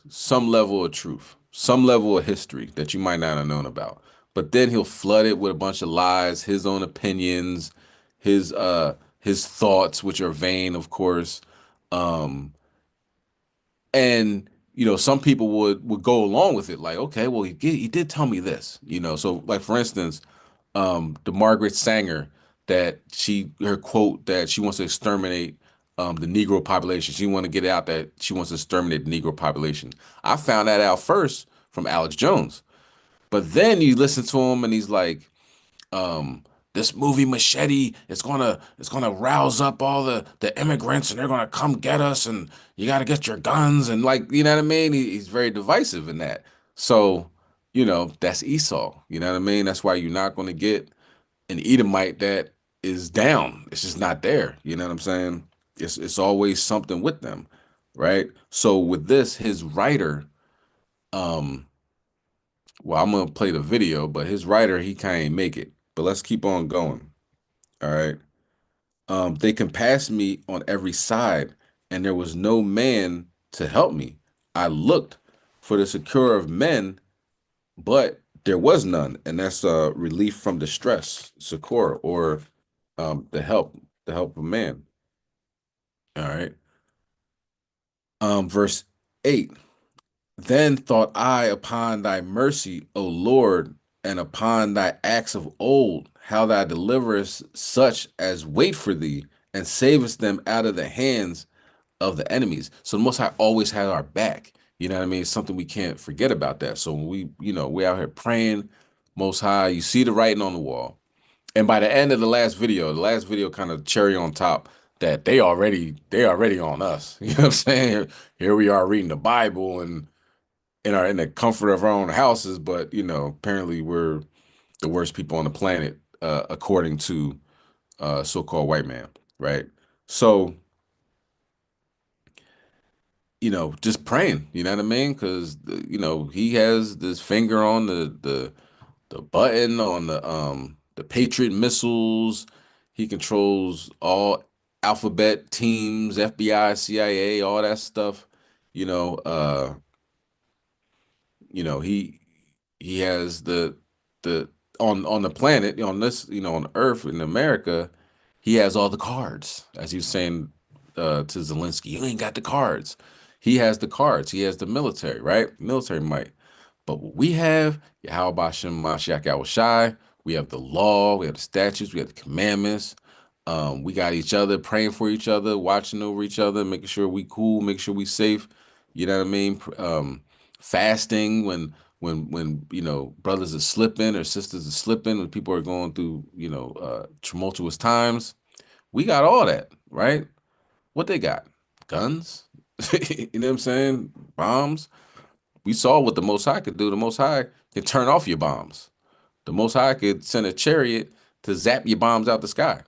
some level of truth, some level of history that you might not have known about. But then he'll flood it with a bunch of lies, his own opinions, his thoughts, which are vain, of course. Um, and some people would go along with it, like, okay, well, he did tell me this. So like for instance, the Margaret Sanger, that her quote that she wants to exterminate the Negro population. She want to get out that she wants to exterminate the Negro population. I found that out first from Alex Jones. But then you listen to him and he's like, this movie Machete, it's gonna rouse up all the immigrants and they're gonna come get us, and you gotta get your guns, and like, you know what I mean? He's very divisive in that. So, that's Esau. You know what I mean? That's why you're not gonna get an Edomite that is down. It's just not there. You know what I'm saying? It's always something with them, right? So with this, his writer, um, well, I'm gonna play the video, but his writer, he kind of make it. But let's keep on going. All right. They compassed me on every side, and there was no man to help me. I looked for the succor of men, but there was none. And that's relief from distress, succor, or the help. the help of man. All right. Verse 8. Then thought I upon thy mercy, O Lord, and upon thy acts of old, how thou deliverest such as wait for thee, and savest them out of the hands of the enemies. So the Most High always had our back. You know what I mean? It's something we can't forget about that. So when we out here praying, Most High, you see the writing on the wall. And by the end of the last video kind of cherry on top that they already on us. You know what I'm saying? Here we are reading the Bible and in the comfort of our own houses, but apparently we're the worst people on the planet, according to so-called white man, right? So, just praying, you know what I mean? Because he has this finger on the button on the Patriot missiles. He controls all alphabet teams, FBI, CIA, all that stuff. You know, uh, he has the on the planet, on this, on Earth in America, he has all the cards. As he was saying to Zelensky, you ain't got the cards. He has the cards. He has the military, right? Military might. But what we have, Yahweh Bashem Mashiach Yahushai, we have the law, we have the statutes, we have the commandments. We got each other, praying for each other, watching over each other, making sure we cool, make sure we safe. You know what I mean? Fasting when brothers are slipping or sisters are slipping, when people are going through tumultuous times. We got all that, right? What they got? Guns? You know what I'm saying? Bombs? We saw what the Most High could do. The Most High can turn off your bombs. The Most High could send a chariot to zap your bombs out the sky.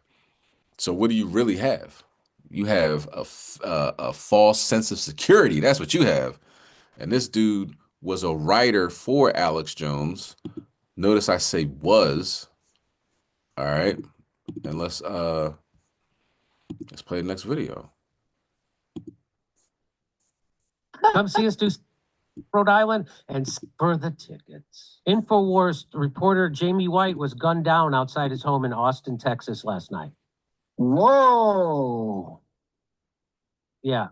So what do you really have? You have a false sense of security. That's what you have. And this dude was a writer for Alex Jones. Notice I say was. All right. And let's play the next video. Come see us do Rhode Island and for the tickets. InfoWars reporter Jamie White was gunned down outside his home in Austin, Texas last night. Whoa. Yeah.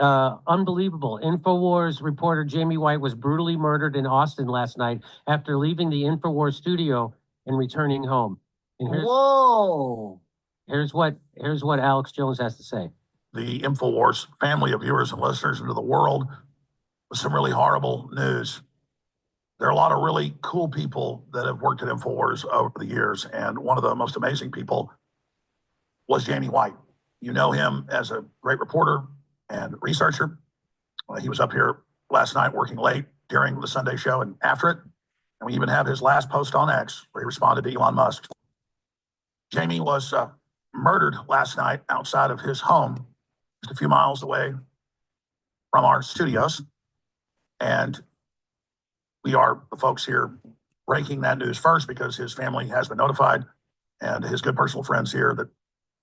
Unbelievable. InfoWars reporter Jamie White was brutally murdered in Austin last night after leaving the InfoWars studio and returning home. And here's what Alex Jones has to say. The InfoWars family of viewers and listeners into the world with some really horrible news. There are a lot of really cool people that have worked at InfoWars over the years, and one of the most amazing people was Jamie White. You know him as a great reporter and researcher. He was up here last night working late during the Sunday show and after it. And we even have his last post on X where he responded to Elon Musk. Jamie was murdered last night outside of his home, just a few miles away from our studios. And we are the folks here breaking that news first because his family has been notified, and his good personal friends here that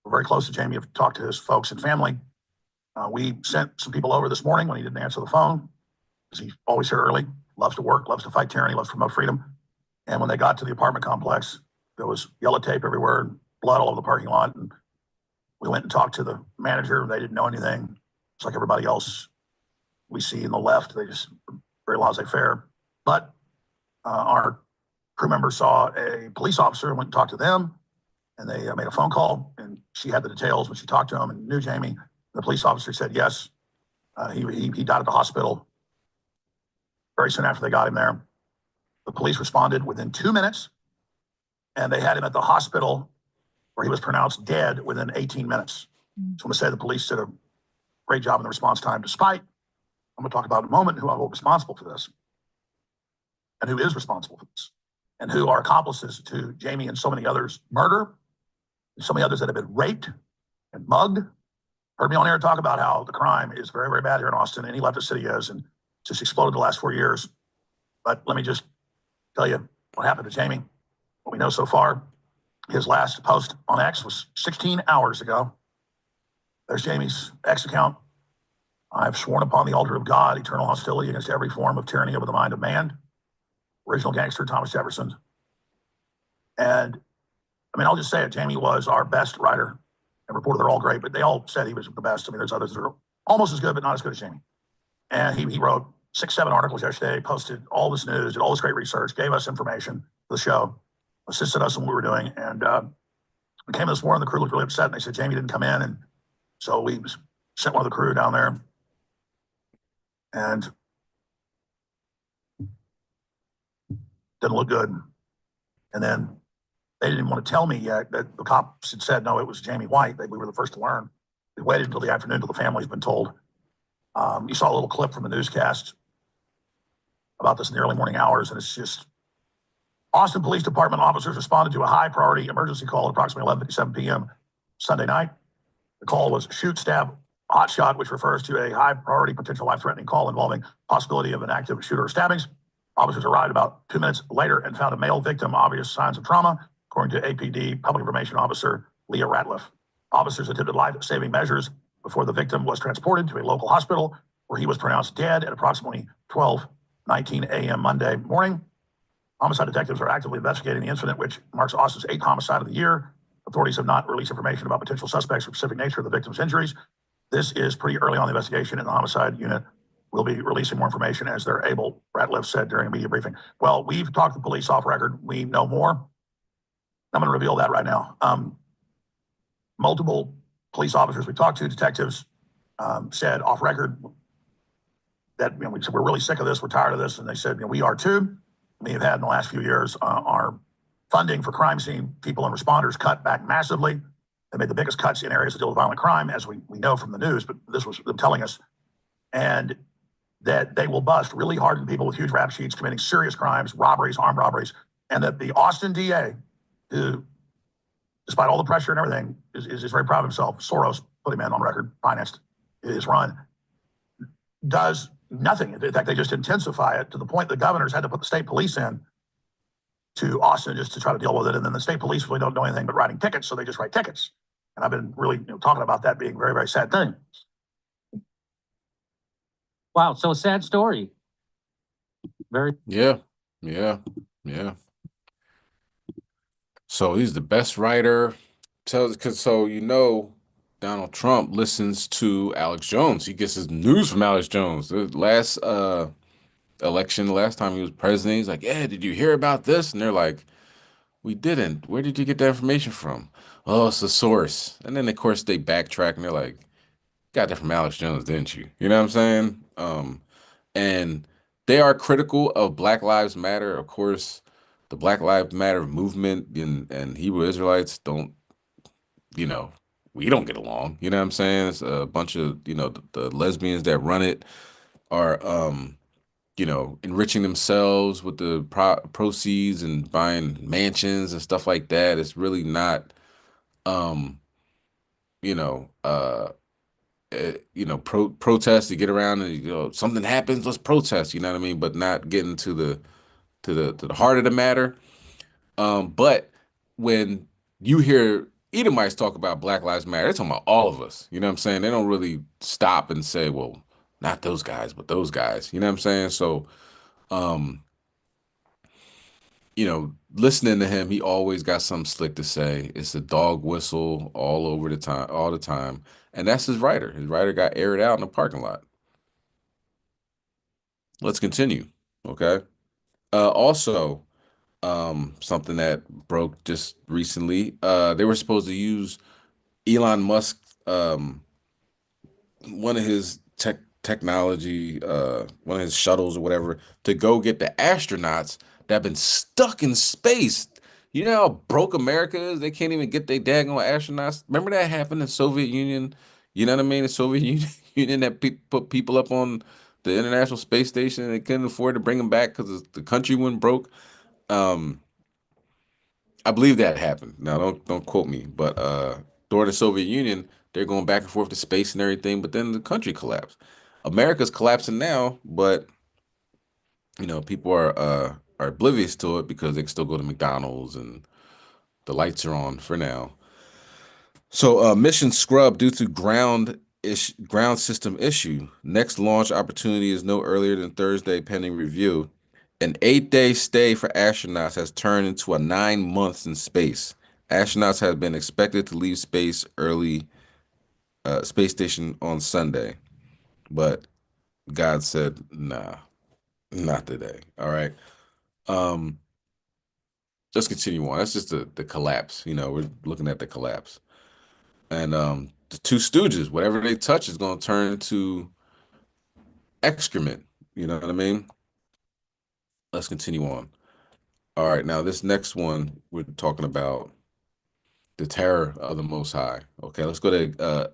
were very close to Jamie have talked to his folks and family. We sent some people over this morning when he didn't answer the phone, because he's always here early, loves to work, loves to fight tyranny, loves to promote freedom. And when they got to the apartment complex, there was yellow tape everywhere and blood all over the parking lot. And we went and talked to the manager. They didn't know anything. It's like everybody else we see in the left. They just very laissez-faire. But our crew member saw a police officer and went and talked to them. And they made a phone call, and she had the details when she talked to him and knew Jamie. The police officer said, yes, he died at the hospital very soon after they got him there. The police responded within 2 minutes, and they had him at the hospital where he was pronounced dead within 18 minutes. So I'm going to say the police did a great job in the response time, despite, I'm going to talk about in a moment who I hold responsible for this, and who is responsible for this, and who are accomplices to Jamie and so many others' murder, and so many others that have been raped and mugged. Heard me on air talk about how the crime is very, very bad here in Austin. Any leftist city is, and just exploded the last 4 years. But let me just tell you what happened to Jamie. What we know so far, his last post on X was 16 hours ago. There's Jamie's X account. I've sworn upon the altar of God, eternal hostility against every form of tyranny over the mind of man. Original gangster, Thomas Jefferson. And I mean, I'll just say it. Jamie was our best writer and reported they're all great, but they all said he was the best. I mean, there's others that are almost as good, but not as good as Jamie. And he wrote 6, 7 articles yesterday, posted all this news, did all this great research, gave us information for the show, assisted us in what we were doing. And we came this morning, the crew looked really upset, and they said Jamie didn't come in. And so we sent one of the crew down there. And didn't look good. And then they didn't want to tell me yet that the cops had said, no, it was Jamie White. We were the first to learn. We waited until the afternoon until the family's been told. You saw a little clip from the newscast about this in the early morning hours, and it's just Austin Police Department officers responded to a high priority emergency call at approximately 11:57 p.m. Sunday night. The call was shoot, stab, hot shot, which refers to a high priority potential life threatening call involving possibility of an active shooter or stabbings. Officers arrived about 2 minutes later and found a male victim, obvious signs of trauma, according to APD Public Information Officer Leah Ratliff. Officers attempted life-saving measures before the victim was transported to a local hospital where he was pronounced dead at approximately 12:19 a.m. Monday morning. Homicide detectives are actively investigating the incident, which marks Austin's 8th homicide of the year. Authorities have not released information about potential suspects or specific nature of the victim's injuries. This is pretty early on in the investigation, and the homicide unit will be releasing more information as they're able, Ratliff said during a media briefing. Well, we've talked to the police off record. We know more. I'm going to reveal that right now. Multiple police officers we talked to, detectives, said off record that we said, we're really sick of this, we're tired of this. And they said, we are too. We have had in the last few years our funding for crime scene people and responders cut back massively. They made the biggest cuts in areas that deal with violent crime, as we know from the news, but this was them telling us. And that they will bust really hardened people with huge rap sheets committing serious crimes, robberies, armed robberies, and that the Austin DA, who, despite all the pressure and everything, is very proud of himself. Soros put him in on record, financed his run, does nothing. In fact, they just intensify it to the point the governors had to put the state police in to Austin just to try to deal with it. And then the state police really don't know anything but writing tickets, so they just write tickets. And I've been really talking about that being a very, very sad thing. Wow, so sad story. Very. Yeah. So he's the best writer. Donald Trump listens to Alex Jones. He gets his news from Alex Jones. The last election, the last time he was president, he's like, yeah, did you hear about this? And they're like, we didn't. Where did you get that information from? Oh, it's the source. And then of course they backtrack and they're like, got that from Alex Jones, didn't you? You know what I'm saying? And they are critical of Black Lives Matter. Of course, the Black Lives Matter movement and Hebrew Israelites don't, we don't get along. You know what I'm saying? It's a bunch of, the lesbians that run it are, enriching themselves with the proceeds and buying mansions and stuff like that. It's really not, you know, uh, protest to get around and something happens, let's protest. You know what I mean? But not getting to the heart of the matter. But when you hear Edomites talk about Black Lives Matter, they're talking about all of us. You know what I'm saying? They don't really stop and say, well, not those guys, but those guys. You know what I'm saying? So, um, listening to him, he always got something slick to say. It's a dog whistle all the time. And that's his writer. His writer got aired out in the parking lot. Let's continue. Okay. Also, something that broke just recently. They were supposed to use Elon Musk, one of his technology, one of his shuttles or whatever, to go get the astronauts that have been stuck in space. You know how broke America is? They can't even get their daggone astronauts. Remember that happened in the Soviet Union? You know what I mean? The Soviet Union that put people up on the International Space Station and they couldn't afford to bring them back because the country went broke. I believe that happened. Now don't quote me, but during the Soviet Union, they're going back and forth to space and everything, but then the country collapsed. America's collapsing now, but people are oblivious to it because they can still go to McDonald's and the lights are on for now. So mission scrub due to ground system issue. Next launch opportunity is no earlier than Thursday, pending review. An 8-day stay for astronauts has turned into a 9 months in space. Astronauts had been expected to leave space station on Sunday, but God said, nah, not today. All right. Um, let's continue on. That's just the collapse. We're looking at the collapse. And the Two Stooges, whatever they touch is going to turn into excrement. You know what I mean? Let's continue on. All right, now this next one, we're talking about the terror of the Most High. Okay, let's go to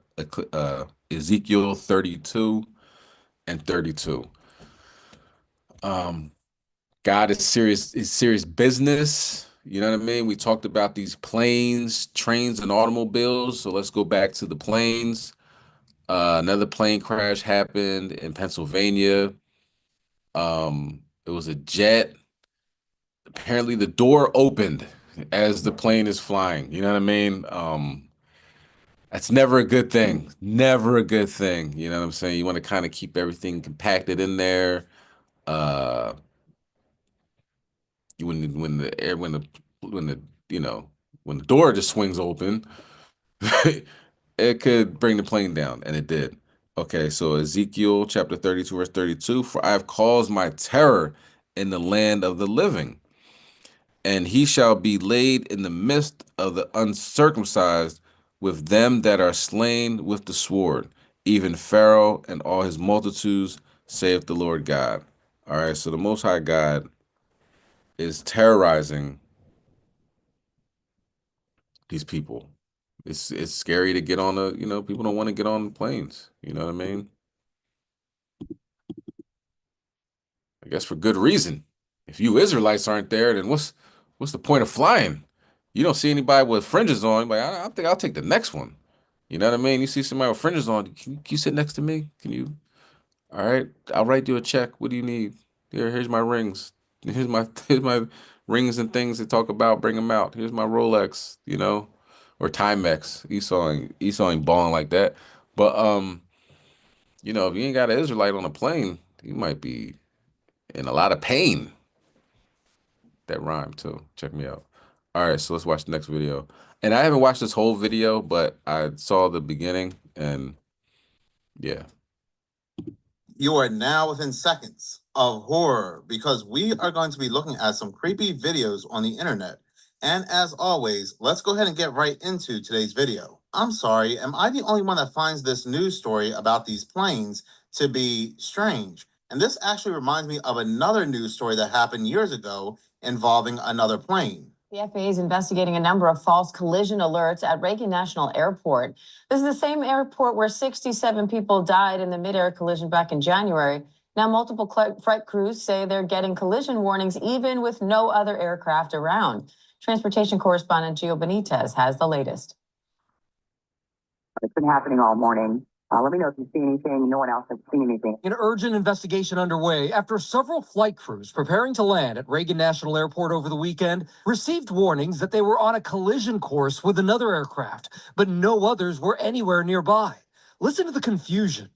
Ezekiel 32 and 32. God is serious business. You know what I mean? We talked about these planes, trains, and automobiles. So let's go back to the planes. Another plane crash happened in Pennsylvania. It was a jet. Apparently, the door opened as the plane is flying. You know what I mean? That's never a good thing. Never a good thing. You know what I'm saying? You want to kind of keep everything compacted in there. Uh, when the air when the when the door just swings open, it could bring the plane down, and it did. Okay, so Ezekiel chapter 32, verse 32, for I have caused my terror in the land of the living, and he shall be laid in the midst of the uncircumcised with them that are slain with the sword, even Pharaoh and all his multitudes, saith the Lord God. All right, so the Most High God is terrorizing these people. It's scary to get on people don't want to get on planes. You know what I mean? I guess for good reason. If you Israelites aren't there, then what's the point of flying? You don't see anybody with fringes on, but I think I'll take the next one. You know what I mean? You see somebody with fringes on, can you sit next to me? Can you? All right, I'll write you a check. What do you need? Here's my rings. Here's my rings and things to talk about. Bring them out. Here's my Rolex. Or Timex. Esau ain't balling like that. But if you ain't got an Israelite on a plane, you might be in a lot of pain. That rhymed too. Check me out. All right, so let's watch the next video. And I haven't watched this whole video, but I saw the beginning, and yeah. You are now within seconds of horror because we are going to be looking at some creepy videos on the internet. And as always, let's go ahead and get right into today's video. I'm sorry, am I the only one that finds this news story about these planes to be strange? And this actually reminds me of another news story that happened years ago involving another plane. The FAA is investigating a number of false collision alerts at Reagan National Airport. This is the same airport where 67 people died in the mid-air collision back in January. Now, multiple flight crews say they're getting collision warnings even with no other aircraft around. Transportation correspondent Gio Benitez has the latest. It's been happening all morning. Let me know if you see anything. No one else has seen anything. An urgent investigation underway after several flight crews preparing to land at Reagan National Airport over the weekend received warnings that they were on a collision course with another aircraft, but no others were anywhere nearby. Listen to the confusion.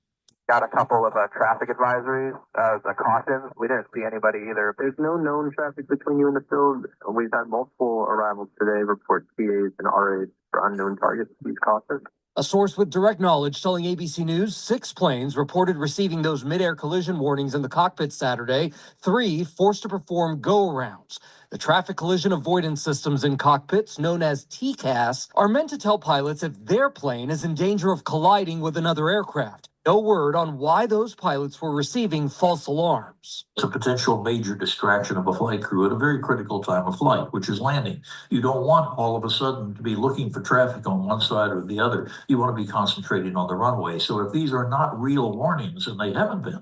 Got a couple of traffic advisories, the cautions. We didn't see anybody either. There's no known traffic between you and the field. We've had multiple arrivals today, report PAs and RAs for unknown targets. These cautions. A source with direct knowledge telling ABC News 6 planes reported receiving those mid-air collision warnings in the cockpit Saturday, 3 forced to perform go-arounds. The traffic collision avoidance systems in cockpits, known as TCAS, are meant to tell pilots if their plane is in danger of colliding with another aircraft. No word on why those pilots were receiving false alarms. It's a potential major distraction of a flight crew at a very critical time of flight, which is landing. You don't want all of a sudden to be looking for traffic on one side or the other. You want to be concentrating on the runway. So if these are not real warnings, and they haven't been,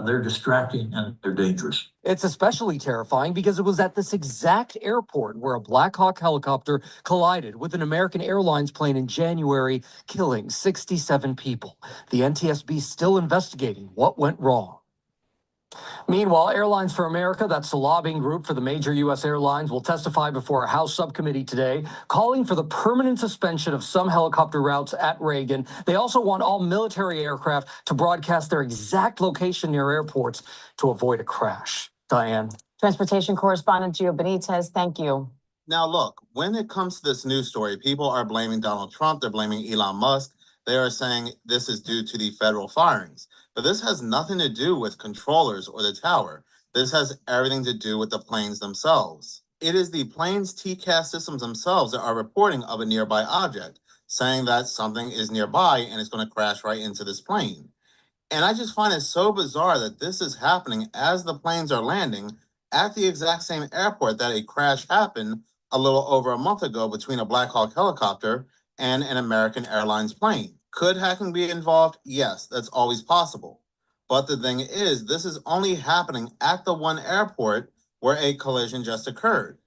they're distracting and they're dangerous. It's especially terrifying because it was at this exact airport where a Black Hawk helicopter collided with an American Airlines plane in January, killing 67 people. The NTSB is still investigating what went wrong. Meanwhile, Airlines for America, that's the lobbying group for the major U.S. airlines, will testify before a House subcommittee today, calling for the permanent suspension of some helicopter routes at Reagan. They also want all military aircraft to broadcast their exact location near airports to avoid a crash. Diane. Transportation correspondent Gio Benitez, thank you. Now, look, when it comes to this news story, people are blaming Donald Trump. They're blaming Elon Musk. They are saying this is due to the federal firings. But this has nothing to do with controllers or the tower. This has everything to do with the planes themselves. It is the plane's TCAS systems themselves that are reporting of a nearby object, saying that something is nearby and it's going to crash right into this plane. And I just find it so bizarre that this is happening as the planes are landing at the exact same airport that a crash happened a little over a month ago between a Black Hawk helicopter and an American Airlines plane. Could hacking be involved? Yes, that's always possible. But the thing is, this is only happening at the one airport where a collision just occurred.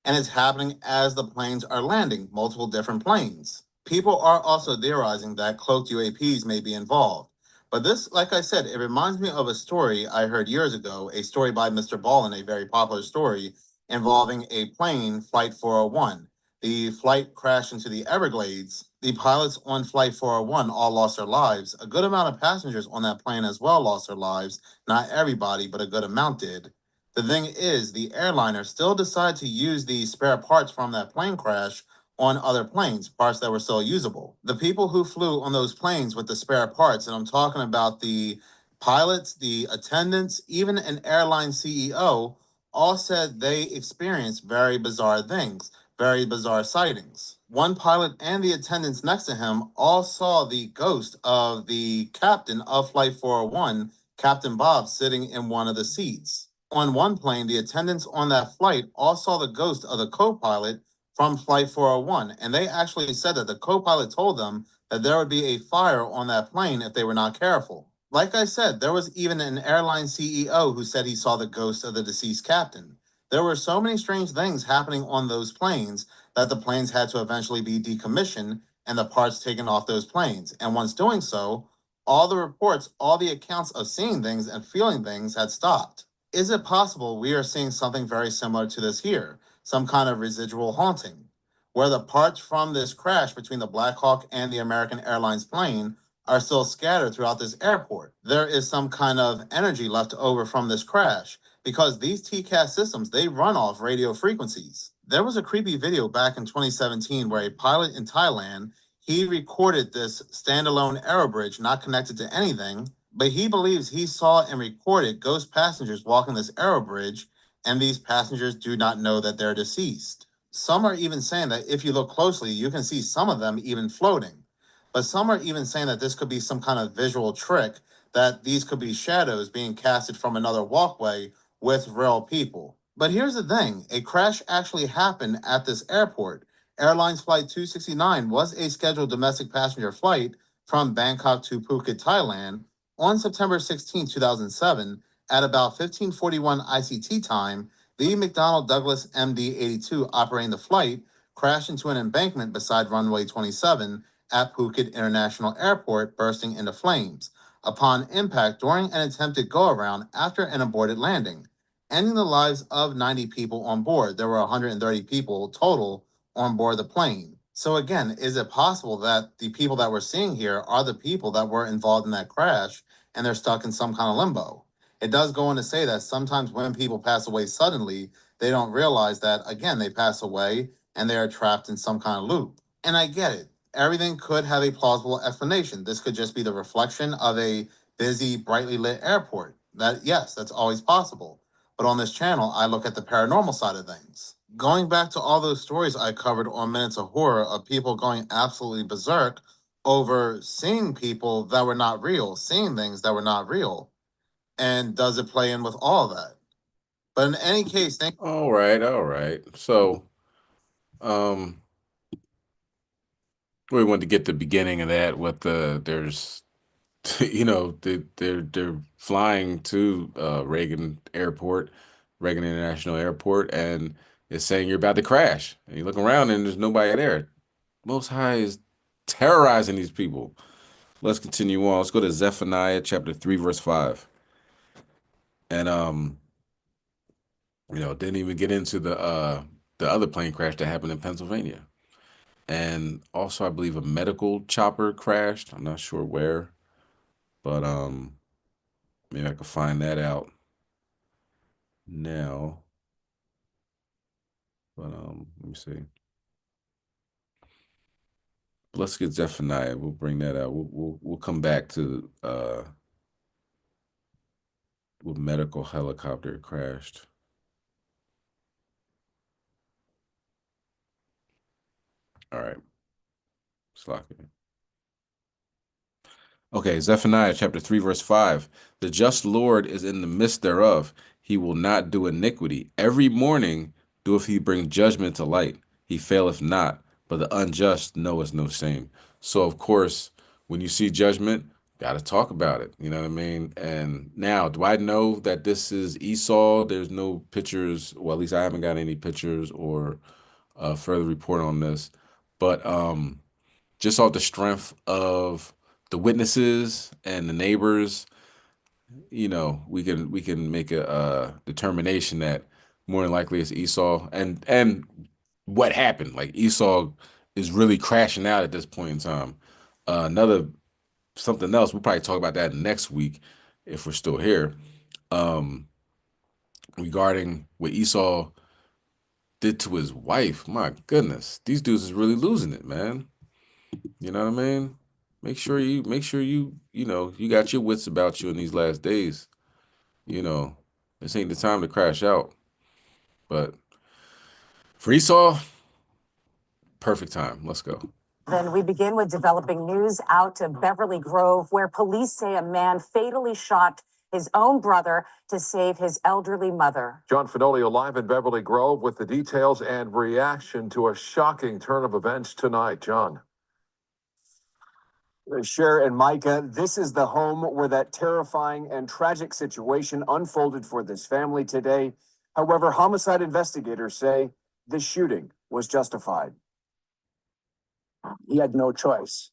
And it's happening as the planes are landing, multiple different planes. People are also theorizing that cloaked UAPs may be involved. But this, like I said, it reminds me of a story I heard years ago, a story by Mr. Ballin, a very popular story involving a plane, Flight 401. The flight crashed into the Everglades. The pilots on Flight 401 all lost their lives. A good amount of passengers on that plane as well lost their lives. Not everybody, but a good amount did. The thing is, the airliner still decided to use the spare parts from that plane crash on other planes, parts that were still usable. The people who flew on those planes with the spare parts, and I'm talking about the pilots, the attendants, even an airline CEO, all said they experienced very bizarre things, very bizarre sightings. One pilot and the attendants next to him all saw the ghost of the captain of Flight 401, Captain Bob, sitting in one of the seats. On one plane, the attendants on that flight all saw the ghost of the co-pilot from Flight 401, and they actually said that the co-pilot told them that there would be a fire on that plane if they were not careful. Like I said, there was even an airline CEO who said he saw the ghost of the deceased captain. There were so many strange things happening on those planes that the planes had to eventually be decommissioned and the parts taken off those planes. And once doing so, all the reports, all the accounts of seeing things and feeling things had stopped. Is it possible we are seeing something very similar to this here, some kind of residual haunting, where the parts from this crash between the Black Hawk and the American Airlines plane are still scattered throughout this airport? There is some kind of energy left over from this crash because these TCAS systems, they run off radio frequencies. There was a creepy video back in 2017 where a pilot in Thailand, he recorded this standalone aero bridge not connected to anything, but he believes he saw and recorded ghost passengers walking this aero bridge, and these passengers do not know that they're deceased. Some are even saying that if you look closely, you can see some of them even floating. But some are even saying that this could be some kind of visual trick, that these could be shadows being casted from another walkway with real people. But here's the thing, a crash actually happened at this airport. Airlines Flight 269 was a scheduled domestic passenger flight from Bangkok to Phuket, Thailand, on September 16, 2007, at about 15:41 ICT time. The McDonnell Douglas MD-82 operating the flight crashed into an embankment beside runway 27 at Phuket International Airport, bursting into flames upon impact during an attempted go-around after an aborted landing, ending the lives of 90 people on board. There were 130 people total on board the plane. So again, is it possible that the people that we're seeing here are the people that were involved in that crash and they're stuck in some kind of limbo? It does go on to say that sometimes when people pass away suddenly, they don't realize that, again, they pass away and they are trapped in some kind of loop. And I get it. Everything could have a plausible explanation. This could just be the reflection of a busy, brightly lit airport. That, yes, that's always possible. But on this channel, I look at the paranormal side of things. Going back to all those stories I covered on Minutes of Horror of people going absolutely berserk over seeing people that were not real, seeing things that were not real. And does it play in with all of that? But in any case, All right, all right. So, um, we wanted to get the beginning of that with there's they're flying to Reagan Airport, Reagan International Airport, and it's saying you're about to crash. And you look around and there's nobody there. Most High is terrorizing these people. Let's continue on. Let's go to Zephaniah chapter 3, verse 5. And didn't even get into the other plane crash that happened in Pennsylvania. And also I believe a medical chopper crashed. I'm not sure where, but maybe I could find that out now. But let me see. Let's get Zephaniah. We'll bring that out. We'll come back to what medical helicopter crashed. All right. Slocking. Okay, Zephaniah chapter 3, verse 5. The just Lord is in the midst thereof. He will not do iniquity. Every morning doeth he bring judgment to light. He faileth not, but the unjust knoweth no shame. So, of course, when you see judgment, got to talk about it. You know what I mean? And now, do I know that this is Esau? There's no pictures. Well, at least I haven't got any pictures or further report on this. But just off the strength of the witnesses and the neighbors, we can make a determination that more than likely it's Esau. And what happened? Like Esau is really crashing out at this point in time. Another something else, we'll probably talk about that next week if we're still here. Um, Regarding what Esau did to his wife. My goodness, these dudes is really losing it, man. You know what I mean? Make sure you you got your wits about you in these last days. You know, this ain't the time to crash out. But for Esau, perfect time. Let's go. Then we begin with developing news out of Beverly Grove, where police say a man fatally shot his own brother to save his elderly mother. John Finolio live in Beverly Grove with the details and reaction to a shocking turn of events tonight. John. Cher and Micah, this is the home where that terrifying and tragic situation unfolded for this family today. However, homicide investigators say the shooting was justified. He had no choice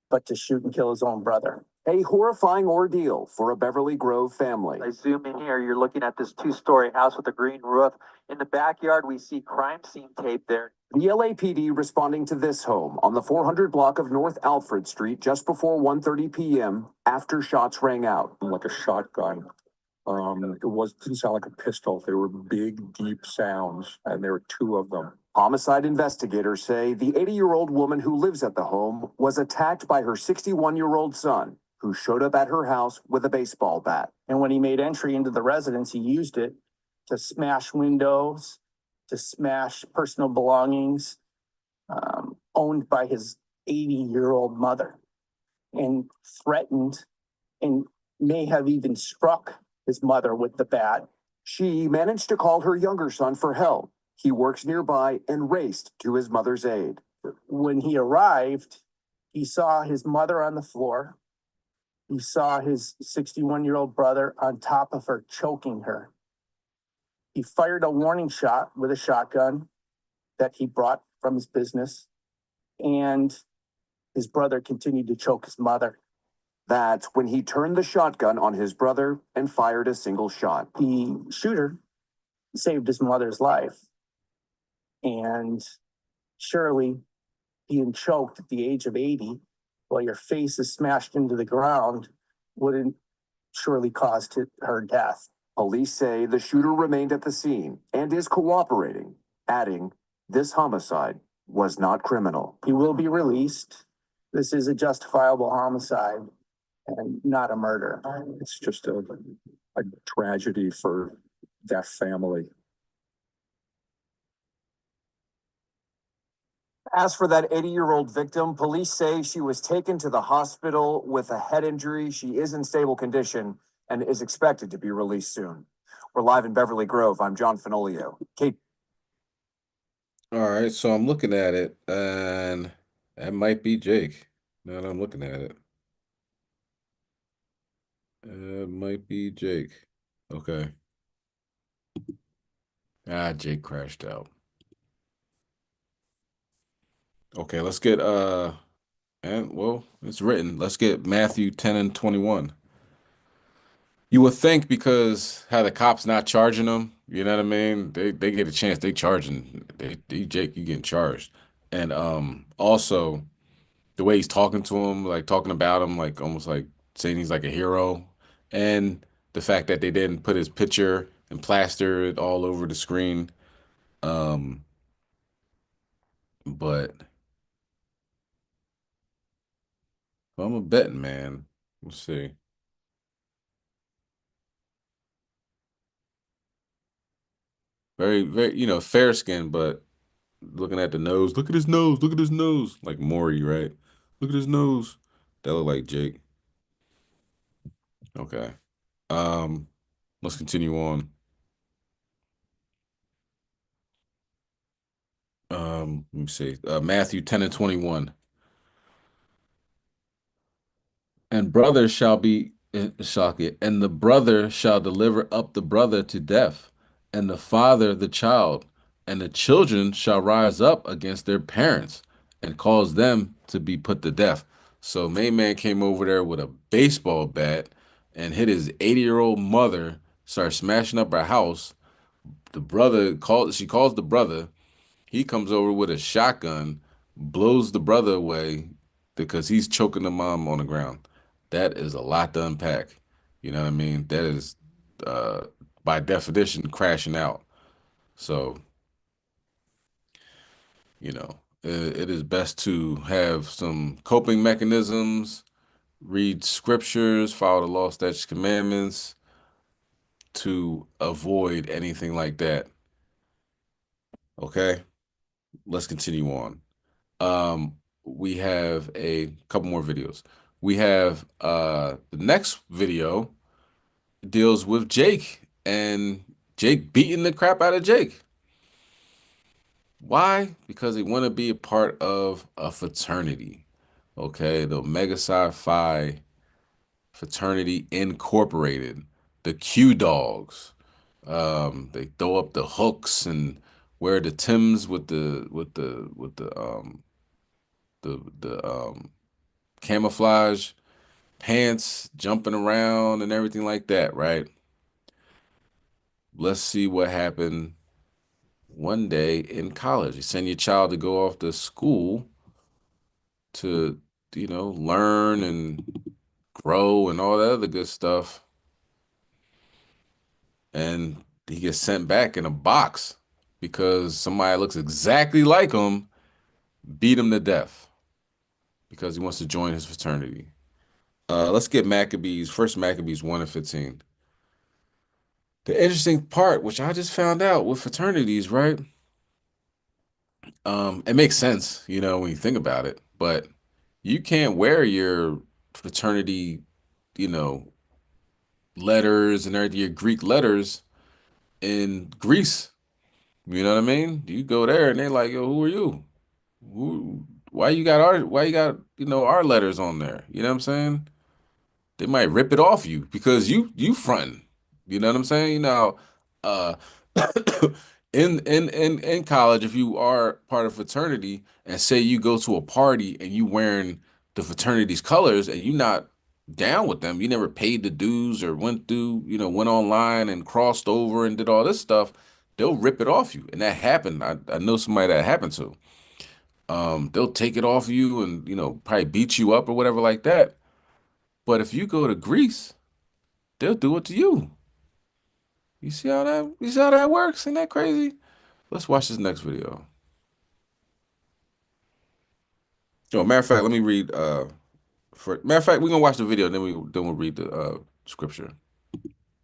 but to shoot and kill his own brother. A horrifying ordeal for a Beverly Grove family. I zoom in here, you're looking at this two-story house with a green roof. In the backyard, we see crime scene tape there. The LAPD responding to this home on the 400 block of North Alfred Street just before 1:30 p.m. after shots rang out. Like a shotgun. Didn't sound like a pistol. They were big, deep sounds, and there were two of them. Homicide investigators say the 80-year-old woman who lives at the home was attacked by her 61-year-old son, who showed up at her house with a baseball bat. And when he made entry into the residence, he used it to smash windows, to smash personal belongings owned by his 80-year-old mother, and threatened and may have even struck his mother with the bat. She managed to call her younger son for help. He works nearby and raced to his mother's aid. When he arrived, he saw his mother on the floor. He saw his 61-year-old brother on top of her, choking her. He fired a warning shot with a shotgun that he brought from his business, and his brother continued to choke his mother. That's when he turned the shotgun on his brother and fired a single shot. The shooter saved his mother's life, and surely being choked at the age of 80 while your face is smashed into the ground wouldn't surely cause her death. Police say the shooter remained at the scene and is cooperating, adding this homicide was not criminal. He will be released. This is a justifiable homicide and not a murder. It's just a tragedy for that family. As for that 80-year-old victim, police say she was taken to the hospital with a head injury. She is in stable condition and is expected to be released soon. We're live in Beverly Grove. I'm John Finolio. Kate. All right, so I'm looking at it, and that might be Jake. Now that I'm looking at it. It might be Jake. Okay. Jake crashed out. Okay, let's get it's written. Let's get Matthew 10 and 21. You would think because how the cops not charging them, you know what I mean? They get a chance, they charging. Jake, you getting charged. And also the way he's talking to him, like talking about him, like almost like saying he's like a hero. And the fact that they didn't put his picture and plaster it all over the screen. But I'm a betting man. Let's see. Very, very, fair skin, but looking at the nose, look at his nose, look at his nose. Like Maury, right? Look at his nose. That look like Jake. Okay. Let's continue on. Let me see. Matthew 10 and 21. And brother shall be Shaki, and the brother shall deliver up the brother to death, and the father the child, and the children shall rise up against their parents and cause them to be put to death. So main man came over there with a baseball bat and hit his 80-year-old mother, started smashing up her house. She calls the brother. He comes over with a shotgun, blows the brother away because he's choking the mom on the ground. That is a lot to unpack. You know what I mean? That is, uh, by definition, crashing out. So, it is best to have some coping mechanisms, read scriptures, follow the law, statutes, commandments to avoid anything like that. Okay, let's continue on. We have a couple more videos. We have the next video deals with Jake and Jake beating the crap out of Jake. Why? Because they want to be a part of a fraternity. Okay, the Omega Psi Phi Fraternity Incorporated, the Q Dogs. They throw up the hooks and wear the Tims with the camouflage pants, jumping around and everything like that, right? Let's see what happened one day in college. You send your child to go off to school to, learn and grow and all that other good stuff. And he gets sent back in a box because somebody looks exactly like him, beat him to death because he wants to join his fraternity. Let's get Maccabees 1 and 15. The interesting part, which I just found out with fraternities, right? It makes sense, when you think about it, but you can't wear your fraternity, you know, letters and everything, your Greek letters in Greece. You know what I mean? You go there and they're like, yo, who are you? Why you got our letters on there? You know what I'm saying? They might rip it off you because you fronting. You know what I'm saying? Uh in college, if you are part of fraternity and say you go to a party and you wearing the fraternity's colors and you not down with them, you never paid the dues or went online and crossed over and did all this stuff, they'll rip it off you. And that happened. I know somebody that happened to. They'll take it off you and, probably beat you up or whatever like that. But if you go to Greece, they'll do it to you. You see how that works? Isn't that crazy? Let's watch this next video. Oh, matter of fact, let me read matter of fact, we're gonna watch the video, then we'll read the scripture.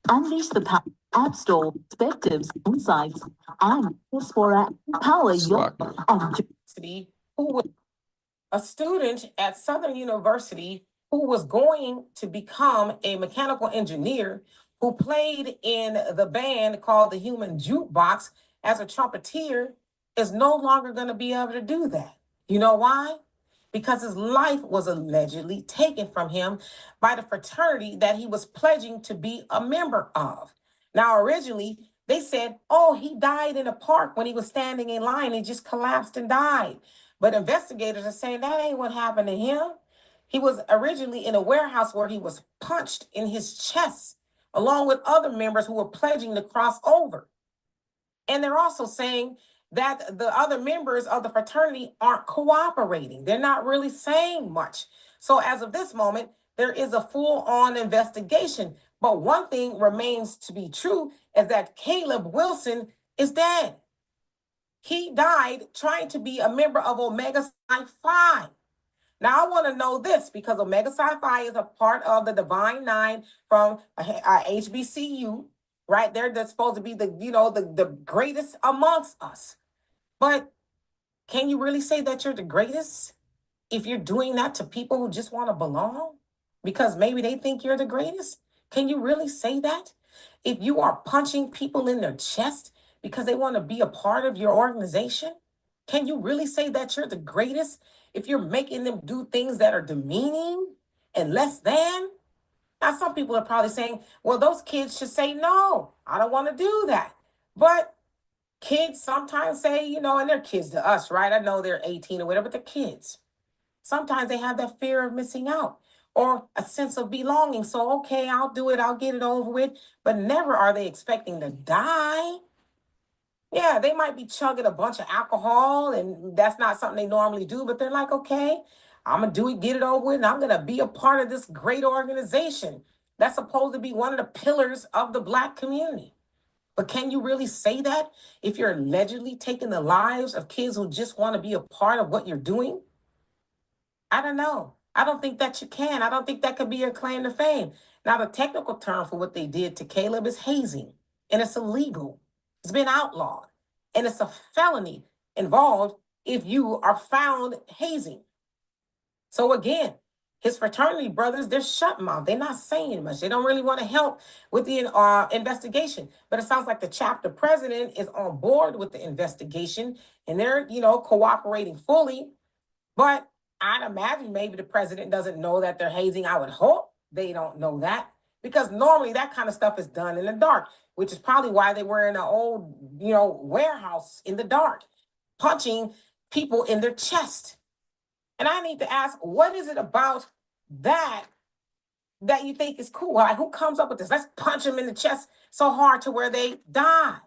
Unleash the power app store perspectives, insights, and for power your who was a student at Southern University who was going to become a mechanical engineer who played in the band called the Human Jukebox as a trumpeter is no longer going to be able to do that. You know why? Because his life was allegedly taken from him by the fraternity that he was pledging to be a member of. Now, originally, they said, oh, he died in a park when he was standing in line and just collapsed and died. But investigators are saying that ain't what happened to him. He was originally in a warehouse where he was punched in his chest, along with other members who were pledging to cross over. And they're also saying that the other members of the fraternity aren't cooperating. They're not really saying much. So as of this moment, there is a full-on investigation. But one thing remains to be true is that Caleb Wilson is dead. He died trying to be a member of Omega Psi Phi. Now I want to know this because Omega Psi Phi is a part of the Divine Nine from HBCU, right? They're supposed to be the greatest amongst us. But can you really say that you're the greatest if you're doing that to people who just want to belong? Because maybe they think you're the greatest? Can you really say that? If you are punching people in their chest because they want to be a part of your organization, can you really say that you're the greatest if you're making them do things that are demeaning and less than? Now, some people are probably saying, well, those kids should say, no, I don't want to do that. But kids sometimes say, and they're kids to us, right? I know they're 18 or whatever, but they're kids. Sometimes they have that fear of missing out or a sense of belonging. So, okay, I'll do it, I'll get it over with, but never are they expecting to die. Yeah, they might be chugging a bunch of alcohol, and that's not something they normally do, but they're like, okay, I'm going to do it, get it over with, and I'm going to be a part of this great organization that's supposed to be one of the pillars of the Black community. But can you really say that if you're allegedly taking the lives of kids who just want to be a part of what you're doing? I don't know. I don't think that you can. I don't think that could be your claim to fame. Now, the technical term for what they did to Caleb is hazing, and it's illegal. It's been outlawed, and it's a felony involved if you are found hazing. So again, his fraternity brothers, they're shut mouth. They're not saying much. They don't really want to help with the investigation. But it sounds like the chapter president is on board with the investigation, and they're, cooperating fully. But I'd imagine maybe the president doesn't know that they're hazing. I would hope they don't know that, because normally that kind of stuff is done in the dark, which is probably why they were in an old, warehouse in the dark, punching people in their chest. And I need to ask, what is it about that you think is cool? Like, who comes up with this? Let's punch them in the chest so hard to where they die.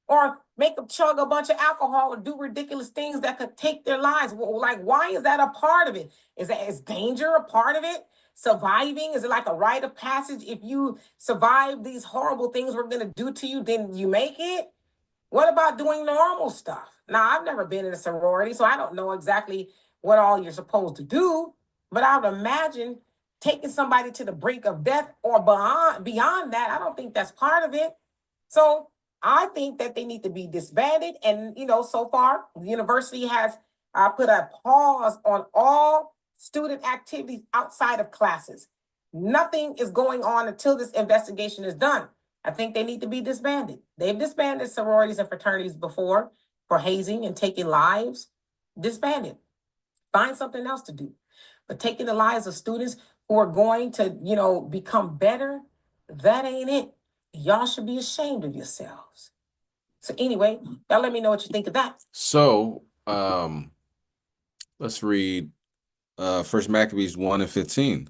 Or make them chug a bunch of alcohol or do ridiculous things that could take their lives. Well, like, why is that a part of it? Is danger a part of it? Surviving? Is it like a rite of passage? If you survive these horrible things we're going to do to you, then you make it? What about doing normal stuff? Now, I've never been in a sorority, so I don't know exactly what all you're supposed to do, but I would imagine taking somebody to the brink of death or beyond that, I don't think that's part of it. So I think that they need to be disbanded. And, so far, the university has put a pause on all student activities outside of classes. Nothing is going on until this investigation is done. I think they need to be disbanded. They've disbanded sororities and fraternities before for hazing and taking lives. Disbanded. Find something else to do. But taking the lives of students who are going to, become better, that ain't it. Y'all should be ashamed of yourselves. So anyway, y'all let me know what you think of that. So let's read First Maccabees 1:15.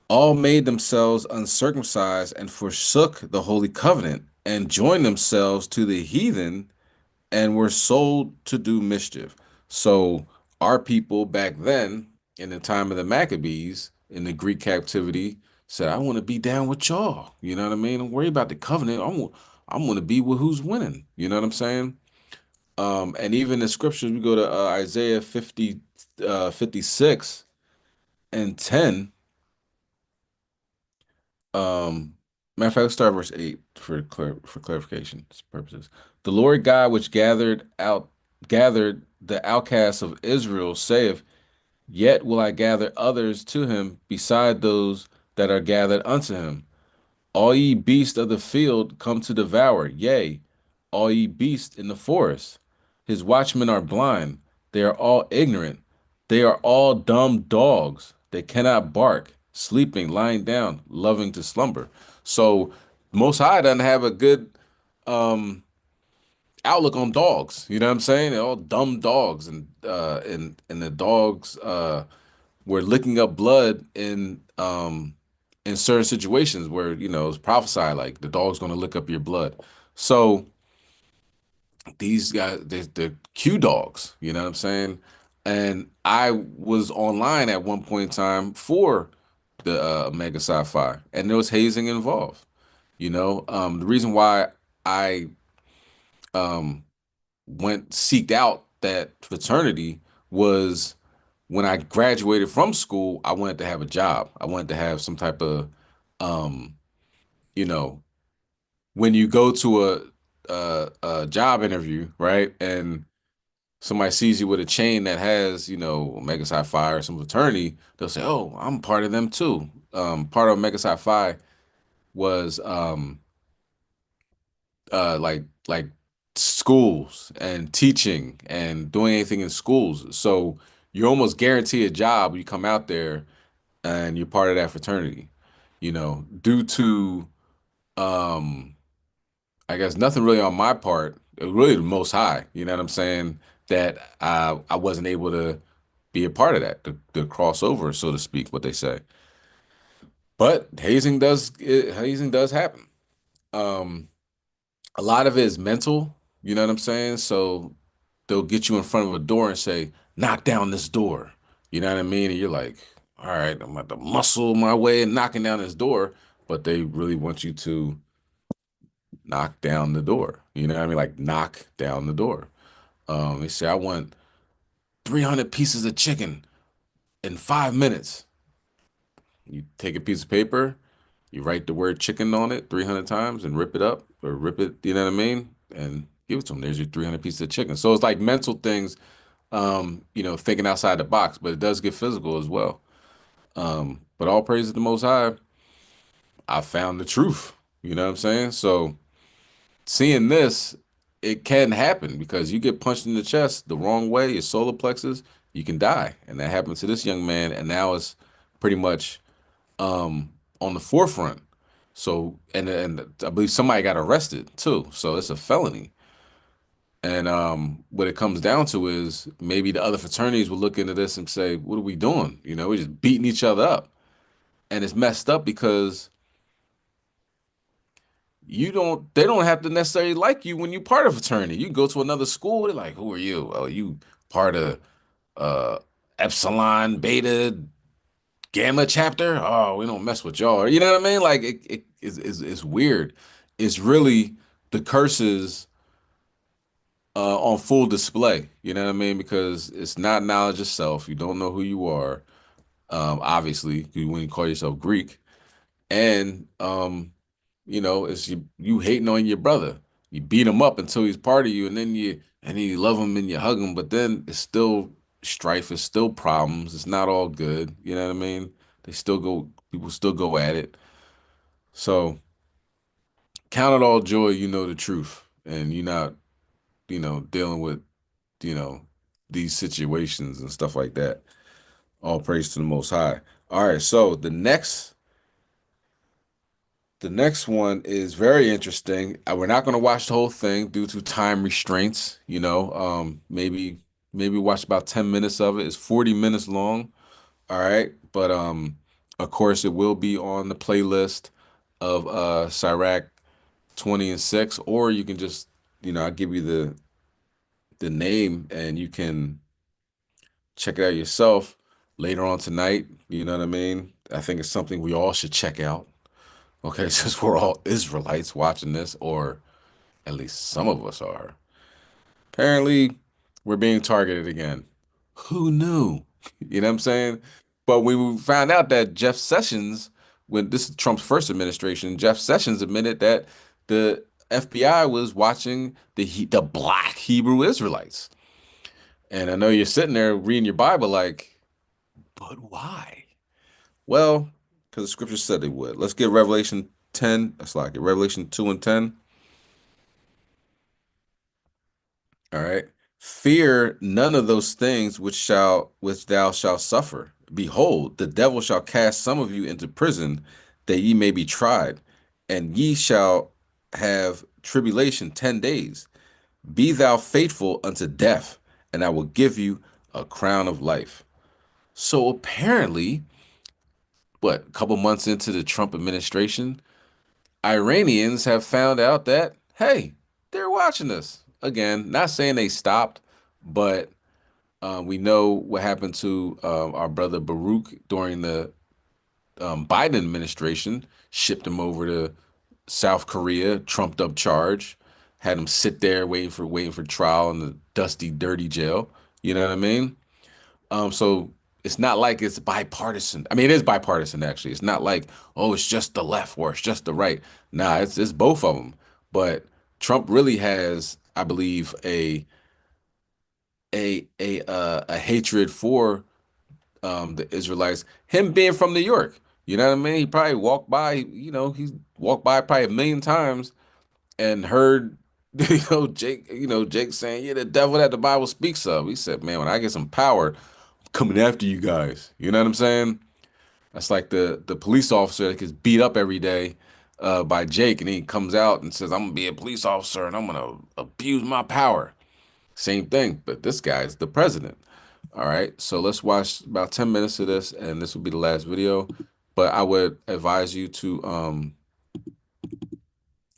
All made themselves uncircumcised and forsook the holy covenant and joined themselves to the heathen and were sold to do mischief. So our people back then, in the time of the Maccabees, in the Greek captivity, said, I want to be down with y'all. You know what I mean? Don't worry about the covenant. I want to be with who's winning. You know what I'm saying? And even in scriptures, we go to Isaiah 56 and 10. Matter of fact, let's start verse 8 for clarification purposes. The Lord God which gathered the outcasts of Israel saith, Yet will I gather others to him beside those that are gathered unto him. All ye beasts of the field come to devour, yea, all ye beasts in the forest. His watchmen are blind, they are all ignorant, they are all dumb dogs, they cannot bark, sleeping, lying down, loving to slumber. So Most High doesn't have a good outlook on dogs. You know what I'm saying? They're all dumb dogs, and the dogs were licking up blood in certain situations where, it's prophesied like the dog's going to lick up your blood. So these guys, they're Q dogs, you know what I'm saying? And I was online at one point in time for the Mega Sci-Fi, and there was hazing involved. The reason why I seeked out that fraternity was when I graduated from school, I wanted to have a job. I wanted to have some type of, um, you know, when you go to a job interview, right? And somebody sees you with a chain that has, Omega Psi Phi or some fraternity, they'll say, "Oh, I'm part of them too." Part of Omega Psi Phi was like schools and teaching and doing anything in schools. So you're almost guaranteed a job when you come out there and you're part of that fraternity. Due to I guess nothing really on my part, really the most high, you know what I'm saying, that I wasn't able to be a part of that, the crossover, so to speak, what they say. But hazing does happen. Um, a lot of it is mental, you know what I'm saying? So they'll get you in front of a door and say, knock down this door. You know what I mean? And you're like, all right, I'm about to muscle my way in knocking down this door. But they really want you to knock down the door. You know what I mean? Like knock down the door. They say, I want 300 pieces of chicken in 5 minutes. You take a piece of paper, you write the word chicken on it 300 times and rip it up or rip it, you know what I mean? And give it to them. There's your 300 pieces of chicken. So it's like mental things, thinking outside the box, but it does get physical as well. But all praise to the Most High, I found the truth. You know what I'm saying? So seeing this, it can happen because you get punched in the chest the wrong way, your solar plexus, you can die. And that happened to this young man, and now it's pretty much on the forefront. So, and I believe somebody got arrested too. So it's a felony. And what it comes down to is maybe the other fraternities will look into this and say, what are we doing? We're just beating each other up. And it's messed up because they don't have to necessarily like you when you're part of a fraternity. You can go to another school, they're like, who are you? Oh, you part of uh Epsilon, Beta, Gamma chapter? Oh, we don't mess with y'all. You know what I mean? Like it's weird. It's really the curses on full display. You know what I mean? Because it's not knowledge of self. You don't know who you are. Obviously, when you call yourself Greek, and it's you hating on your brother. You beat him up until he's part of you, and then you love him and you hug him, but then it's still strife, it's still problems. It's not all good. You know what I mean? People still go at it. So count it all joy, you know the truth, and you're not, dealing with, you know, these situations and stuff like that. All praise to the Most High. All right, so the next one is very interesting. We're not going to watch the whole thing due to time restraints. Maybe watch about 10 minutes of it. It's 40 minutes long. All right, but of course, it will be on the playlist of Sirach 20 and 6, or you can just, I'll give you the name and you can check it out yourself later on tonight. You know what I mean? I think it's something we all should check out. Okay, since we're all Israelites watching this, or at least some of us are. Apparently, we're being targeted again. Who knew? You know what I'm saying? But when we found out that Jeff Sessions, when this is Trump's first administration, Jeff Sessions admitted that the FBI was watching the black Hebrew Israelites. And I know you're sitting there reading your Bible like, but why? Well, because the scripture said they would. Let's get Revelation 10. That's like it. Revelation 2 and 10. All right. Fear none of those things which thou shalt suffer. Behold, the devil shall cast some of you into prison, that ye may be tried, and ye shall have tribulation 10 days. Be thou faithful unto death, and I will give you a crown of life. So apparently, a couple months into the Trump administration, Iranians have found out that, hey, they're watching us. Again, not saying they stopped, but we know what happened to our brother Baruch during the Biden administration, shipped him over to South Korea, trumped up charge, had them sit there waiting for trial in the dusty, dirty jail. You know what I mean? So it's not like it's bipartisan. I mean, it is bipartisan actually. It's not like, oh, it's just the left or it's just the right. Nah, it's both of them. But Trump really has, I believe, a hatred for the Israelites. Him being from New York, you know what I mean? He probably walked by, he's walked by probably a million times and heard, Jake saying, yeah, the devil that the Bible speaks of. He said, man, when I get some power, I'm coming after you guys. You know what I'm saying? That's like the police officer that gets beat up every day by Jake, and he comes out and says, I'm gonna be a police officer and I'm gonna abuse my power. Same thing, but this guy's the president. All right, so let's watch about 10 minutes of this, and this will be the last video. But I would advise you to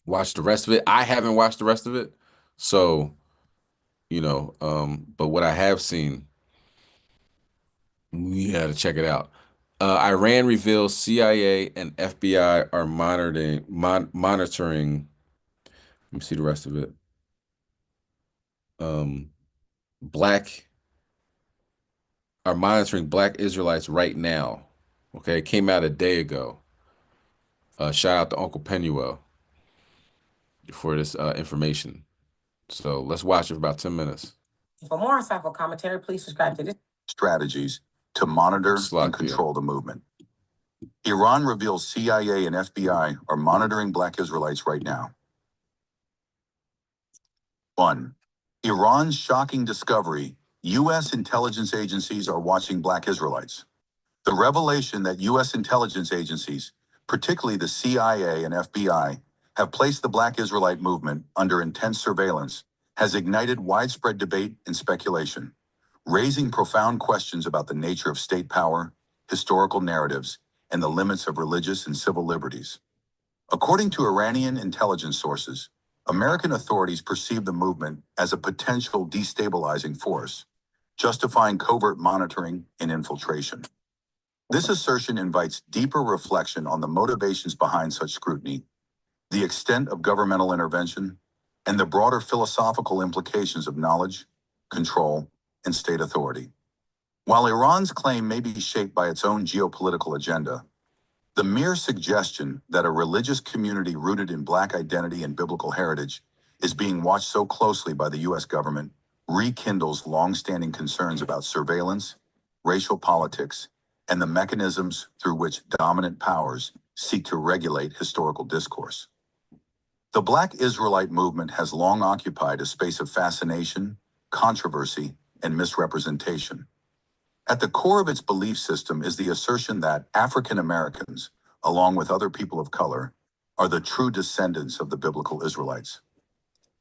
watch the rest of it. I haven't watched the rest of it, so but what I have seen, you got to check it out. Iran reveals CIA and FBI are monitoring. Let me see the rest of it. Black are monitoring Black Israelites right now. Okay, it came out a day ago. Shout out to Uncle Penuel for this information. So let's watch it for about 10 minutes. For more insightful commentary, please subscribe to this. Strategies to monitor and control the movement. Iran reveals CIA and FBI are monitoring Black Israelites right now. 1. Iran's shocking discovery: U.S. intelligence agencies are watching Black Israelites. The revelation that U.S. intelligence agencies, particularly the CIA and FBI, have placed the Black Israelite movement under intense surveillance has ignited widespread debate and speculation, raising profound questions about the nature of state power, historical narratives, and the limits of religious and civil liberties. According to Iranian intelligence sources, American authorities perceive the movement as a potential destabilizing force, justifying covert monitoring and infiltration. This assertion invites deeper reflection on the motivations behind such scrutiny, the extent of governmental intervention, and the broader philosophical implications of knowledge, control, and state authority. While Iran's claim may be shaped by its own geopolitical agenda, the mere suggestion that a religious community rooted in Black identity and biblical heritage is being watched so closely by the U.S. government rekindles long-standing concerns about surveillance, racial politics, and the mechanisms through which dominant powers seek to regulate historical discourse. The Black Israelite movement has long occupied a space of fascination, controversy, and misrepresentation. At the core of its belief system is the assertion that African Americans, along with other people of color, are the true descendants of the biblical Israelites.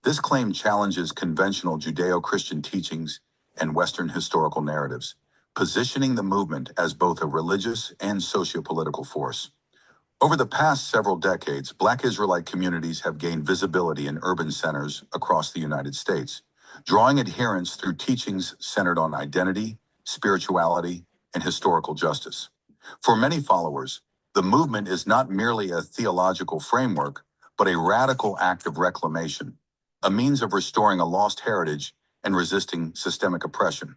This claim challenges conventional Judeo-Christian teachings and Western historical narratives, positioning the movement as both a religious and socio-political force. Over the past several decades, Black Israelite communities have gained visibility in urban centers across the United States, drawing adherents through teachings centered on identity, spirituality, and historical justice. For many followers, the movement is not merely a theological framework, but a radical act of reclamation, a means of restoring a lost heritage and resisting systemic oppression.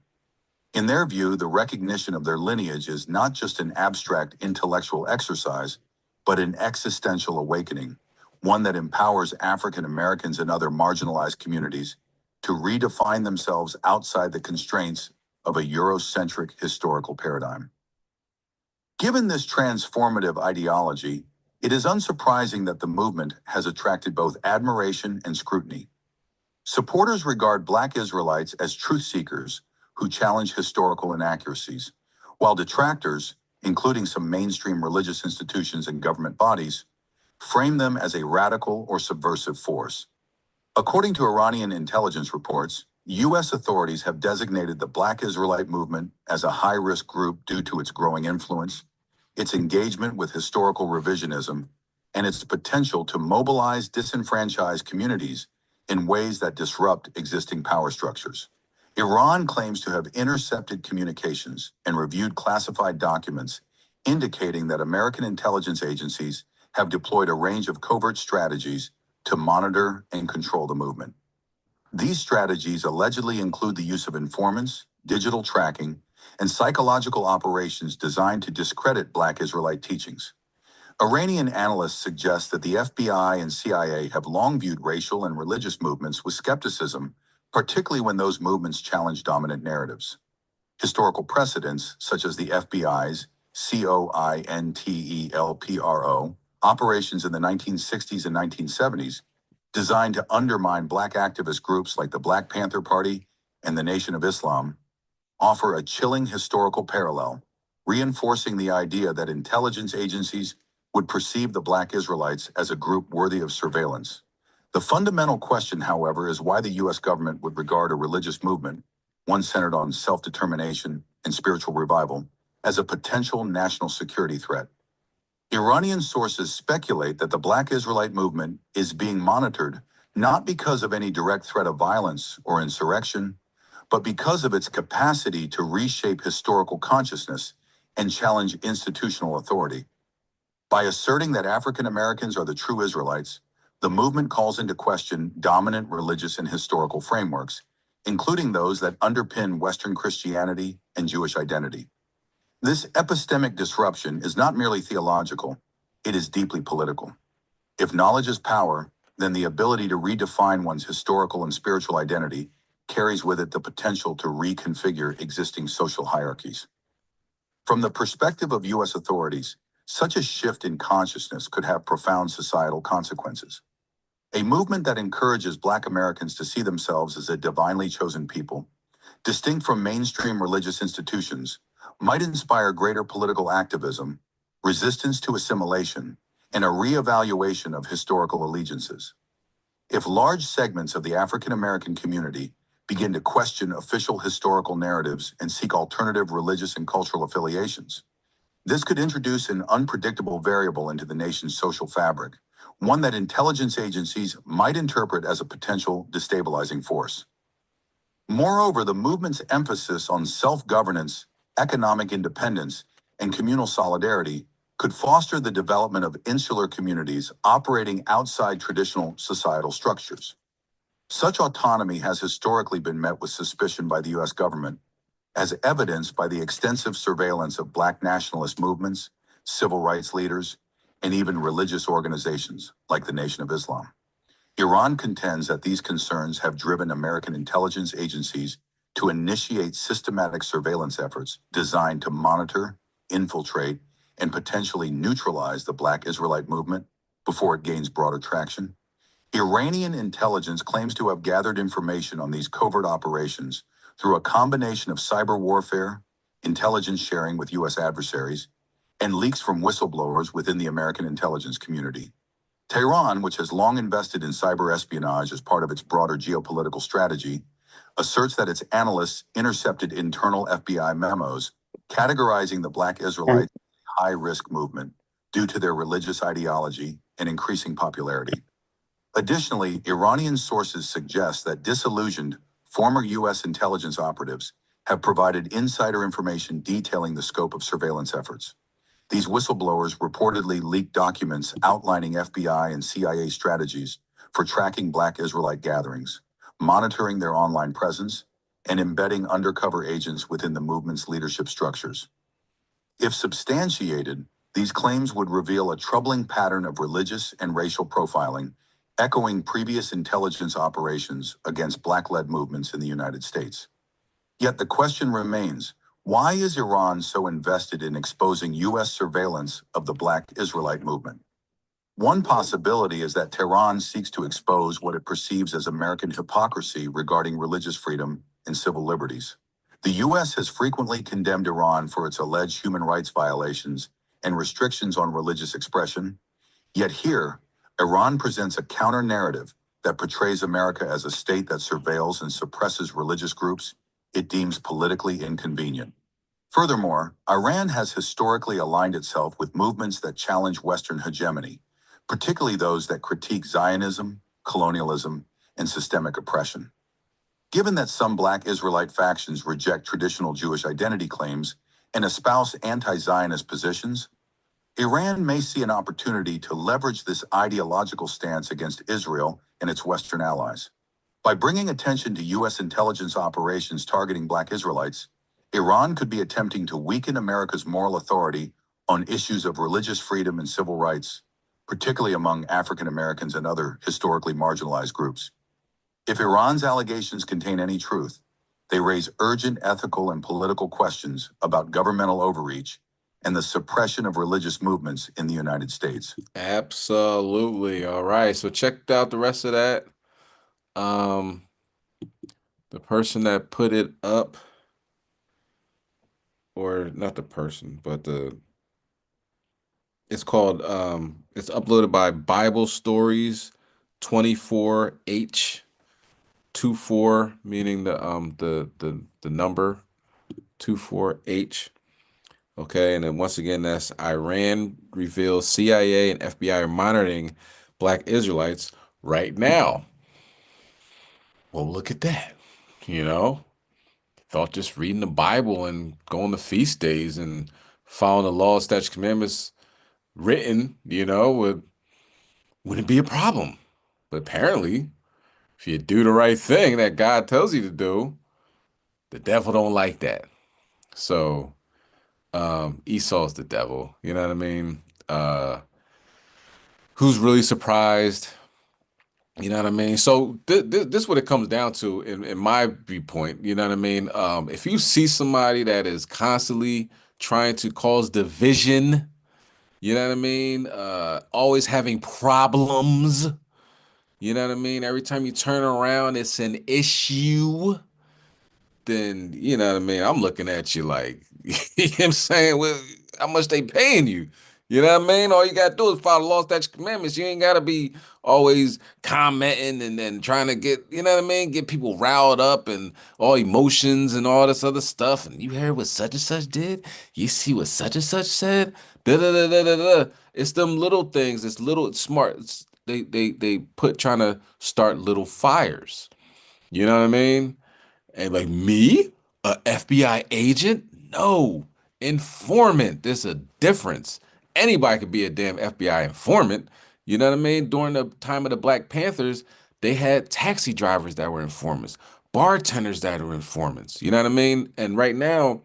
In their view, the recognition of their lineage is not just an abstract intellectual exercise, but an existential awakening, one that empowers African Americans and other marginalized communities to redefine themselves outside the constraints of a Eurocentric historical paradigm. Given this transformative ideology, it is unsurprising that the movement has attracted both admiration and scrutiny. Supporters regard Black Israelites as truth seekers who challenge historical inaccuracies, while detractors, including some mainstream religious institutions and government bodies, frame them as a radical or subversive force. According to Iranian intelligence reports, U.S. authorities have designated the Black Israelite movement as a high-risk group due to its growing influence, its engagement with historical revisionism, and its potential to mobilize disenfranchised communities in ways that disrupt existing power structures. Iran claims to have intercepted communications and reviewed classified documents indicating that American intelligence agencies have deployed a range of covert strategies to monitor and control the movement. These strategies allegedly include the use of informants, digital tracking, and psychological operations designed to discredit Black Israelite teachings. Iranian analysts suggest that the FBI and CIA have long viewed racial and religious movements with skepticism, particularly when those movements challenge dominant narratives. Historical precedents, such as the FBI's COINTELPRO operations in the 1960s and 1970s, designed to undermine Black activist groups like the Black Panther Party and the Nation of Islam, offer a chilling historical parallel, reinforcing the idea that intelligence agencies would perceive the Black Israelites as a group worthy of surveillance. The fundamental question, however, is why the U.S. government would regard a religious movement, one centered on self-determination and spiritual revival, as a potential national security threat. Iranian sources speculate that the Black Israelite movement is being monitored not because of any direct threat of violence or insurrection, but because of its capacity to reshape historical consciousness and challenge institutional authority. By asserting that African Americans are the true Israelites, the movement calls into question dominant religious and historical frameworks, including those that underpin Western Christianity and Jewish identity. This epistemic disruption is not merely theological, it is deeply political. If knowledge is power, then the ability to redefine one's historical and spiritual identity carries with it the potential to reconfigure existing social hierarchies. From the perspective of U.S. authorities, such a shift in consciousness could have profound societal consequences. A movement that encourages Black Americans to see themselves as a divinely chosen people, distinct from mainstream religious institutions, might inspire greater political activism, resistance to assimilation, and a reevaluation of historical allegiances. If large segments of the African American community begin to question official historical narratives and seek alternative religious and cultural affiliations, this could introduce an unpredictable variable into the nation's social fabric, one that intelligence agencies might interpret as a potential destabilizing force. Moreover, the movement's emphasis on self-governance, economic independence, and communal solidarity could foster the development of insular communities operating outside traditional societal structures. Such autonomy has historically been met with suspicion by the U.S. government, as evidenced by the extensive surveillance of Black nationalist movements, civil rights leaders, and even religious organizations like the Nation of Islam. Iran contends that these concerns have driven American intelligence agencies to initiate systematic surveillance efforts designed to monitor, infiltrate, and potentially neutralize the Black Israelite movement before it gains broader traction. Iranian intelligence claims to have gathered information on these covert operations through a combination of cyber warfare, intelligence sharing with U.S. adversaries, and leaks from whistleblowers within the American intelligence community. Tehran, which has long invested in cyber espionage as part of its broader geopolitical strategy, asserts that its analysts intercepted internal FBI memos categorizing the Black Israelites as a high-risk movement due to their religious ideology and increasing popularity. Additionally, Iranian sources suggest that disillusioned former U.S. intelligence operatives have provided insider information detailing the scope of surveillance efforts. These whistleblowers reportedly leaked documents outlining FBI and CIA strategies for tracking Black Israelite gatherings, monitoring their online presence, and embedding undercover agents within the movement's leadership structures. If substantiated, these claims would reveal a troubling pattern of religious and racial profiling, echoing previous intelligence operations against Black-led movements in the United States. Yet the question remains, why is Iran so invested in exposing U.S. surveillance of the Black Israelite movement? One possibility is that Tehran seeks to expose what it perceives as American hypocrisy regarding religious freedom and civil liberties. The U.S. has frequently condemned Iran for its alleged human rights violations and restrictions on religious expression. Yet here, Iran presents a counter-narrative that portrays America as a state that surveils and suppresses religious groups it deems politically inconvenient. Furthermore, Iran has historically aligned itself with movements that challenge Western hegemony, particularly those that critique Zionism, colonialism, and systemic oppression. Given that some Black Israelite factions reject traditional Jewish identity claims and espouse anti-Zionist positions, Iran may see an opportunity to leverage this ideological stance against Israel and its Western allies. By bringing attention to U.S. intelligence operations targeting Black Israelites, Iran could be attempting to weaken America's moral authority on issues of religious freedom and civil rights, particularly among African Americans and other historically marginalized groups. If Iran's allegations contain any truth, they raise urgent ethical and political questions about governmental overreach and the suppression of religious movements in the United States. Absolutely. All right. So check out the rest of that. The person that put it up, or not the person, but it's called it's uploaded by Bible Stories 24H 24, meaning the number 24H. Okay, and then once again, that's Iran reveals CIA and FBI are monitoring Black Israelites right now. Well, look at that. You know, thought just reading the Bible and going to feast days and following the law, statutes, commandments written, wouldn't be a problem. But apparently, if you do the right thing that God tells you to do, the devil don't like that. So Esau's the devil. You know what I mean? Who's really surprised? You know what I mean? So this is what it comes down to in my viewpoint. You know what I mean? If you see somebody that is constantly trying to cause division, you know what I mean? Always having problems. You know what I mean? Every time you turn around, it's an issue. Then, you know what I mean? I'm looking at you like, you know what I'm saying? Well, how much they paying you? You know what I mean? All you got to do is follow the law, statutes, commandments. You ain't got to be always commenting and then trying to get, you know what I mean? Get people riled up and all emotions and all this other stuff. And you heard what such and such did? You see what such and such said? Da da da da da da. It's them little things. It's little it's smart. They put trying to start little fires. You know what I mean? And like me, a FBI agent? No, informant. There's a difference. Anybody could be a damn FBI informant. You know what I mean? During the time of the Black Panthers, they had taxi drivers that were informants, bartenders that were informants. You know what I mean? And right now,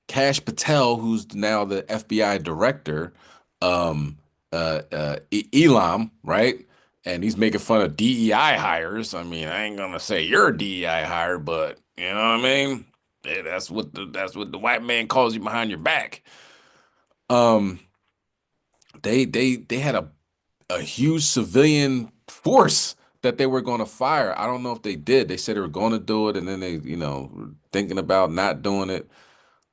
Kash Patel, who's now the FBI director, Elam, right? And he's making fun of DEI hires. I mean, I ain't gonna say you're a DEI hire, but you know what I mean? Yeah, that's what the white man calls you behind your back. They had a huge civilian force that they were going to fire. I don't know if they did. They said they were going to do it, and then they, were thinking about not doing it.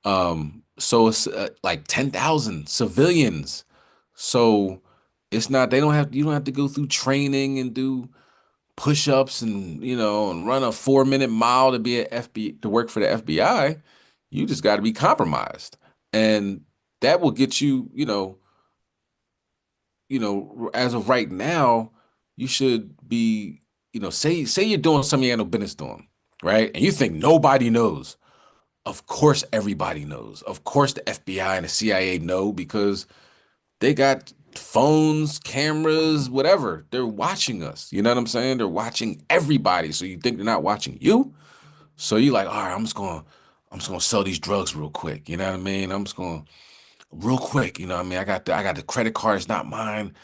So it's like 10,000 civilians. So it's not, you don't have to go through training and do push-ups and, and run a 4-minute mile to be to work for the FBI. You just got to be compromised. And that will get you, as of right now, you should be, say you're doing something you ain't no business doing, right? And you think nobody knows. Of course, everybody knows. Of course, the FBI and the CIA know because they got phones, cameras, whatever. They're watching us. You know what I'm saying? They're watching everybody. So you think they're not watching you? So you're like, all right, I'm just gonna sell these drugs real quick. You know what I mean? I'm just gonna real quick. You know what I mean? I got the credit card. It's not mine.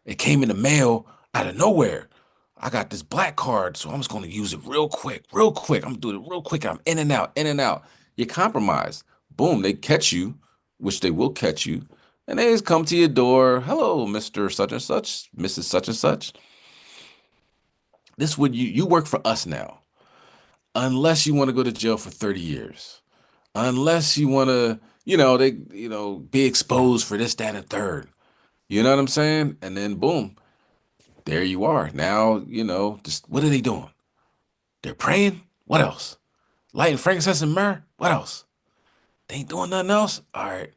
It came in the mail out of nowhere. I got this black card, so I'm just gonna use it real quick, real quick. I'm doing it real quick. I'm in and out, in and out. You're compromised. Boom, they catch you, which they will catch you, and they just come to your door. Hello, Mr. Such and Such, Mrs. Such and Such. This would you work for us now. Unless you want to go to jail for 30 years. Unless you want to, be exposed for this, that, and third. You know what I'm saying? And then boom, there you are. Now, just what are they doing? They're praying? What else? Lighting frankincense and myrrh? What else? They ain't doing nothing else? All right.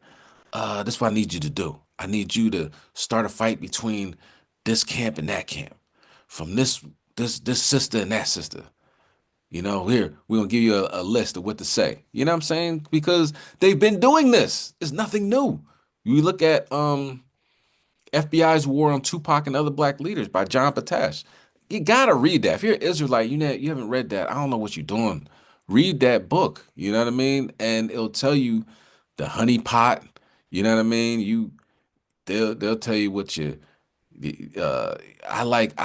This is what I need you to do. I need you to start a fight between this camp and that camp. From this sister and that sister. Here, we're gonna give you a list of what to say. You know what I'm saying? Because they've been doing this. It's nothing new. You look at FBI's War on Tupac and Other Black Leaders by John Patash. You gotta read that. If you're an Israelite, you haven't read that. I don't know what you're doing. Read that book. You know what I mean? And it'll tell you the honey pot. You know what I mean? They'll tell you what you. Uh, I like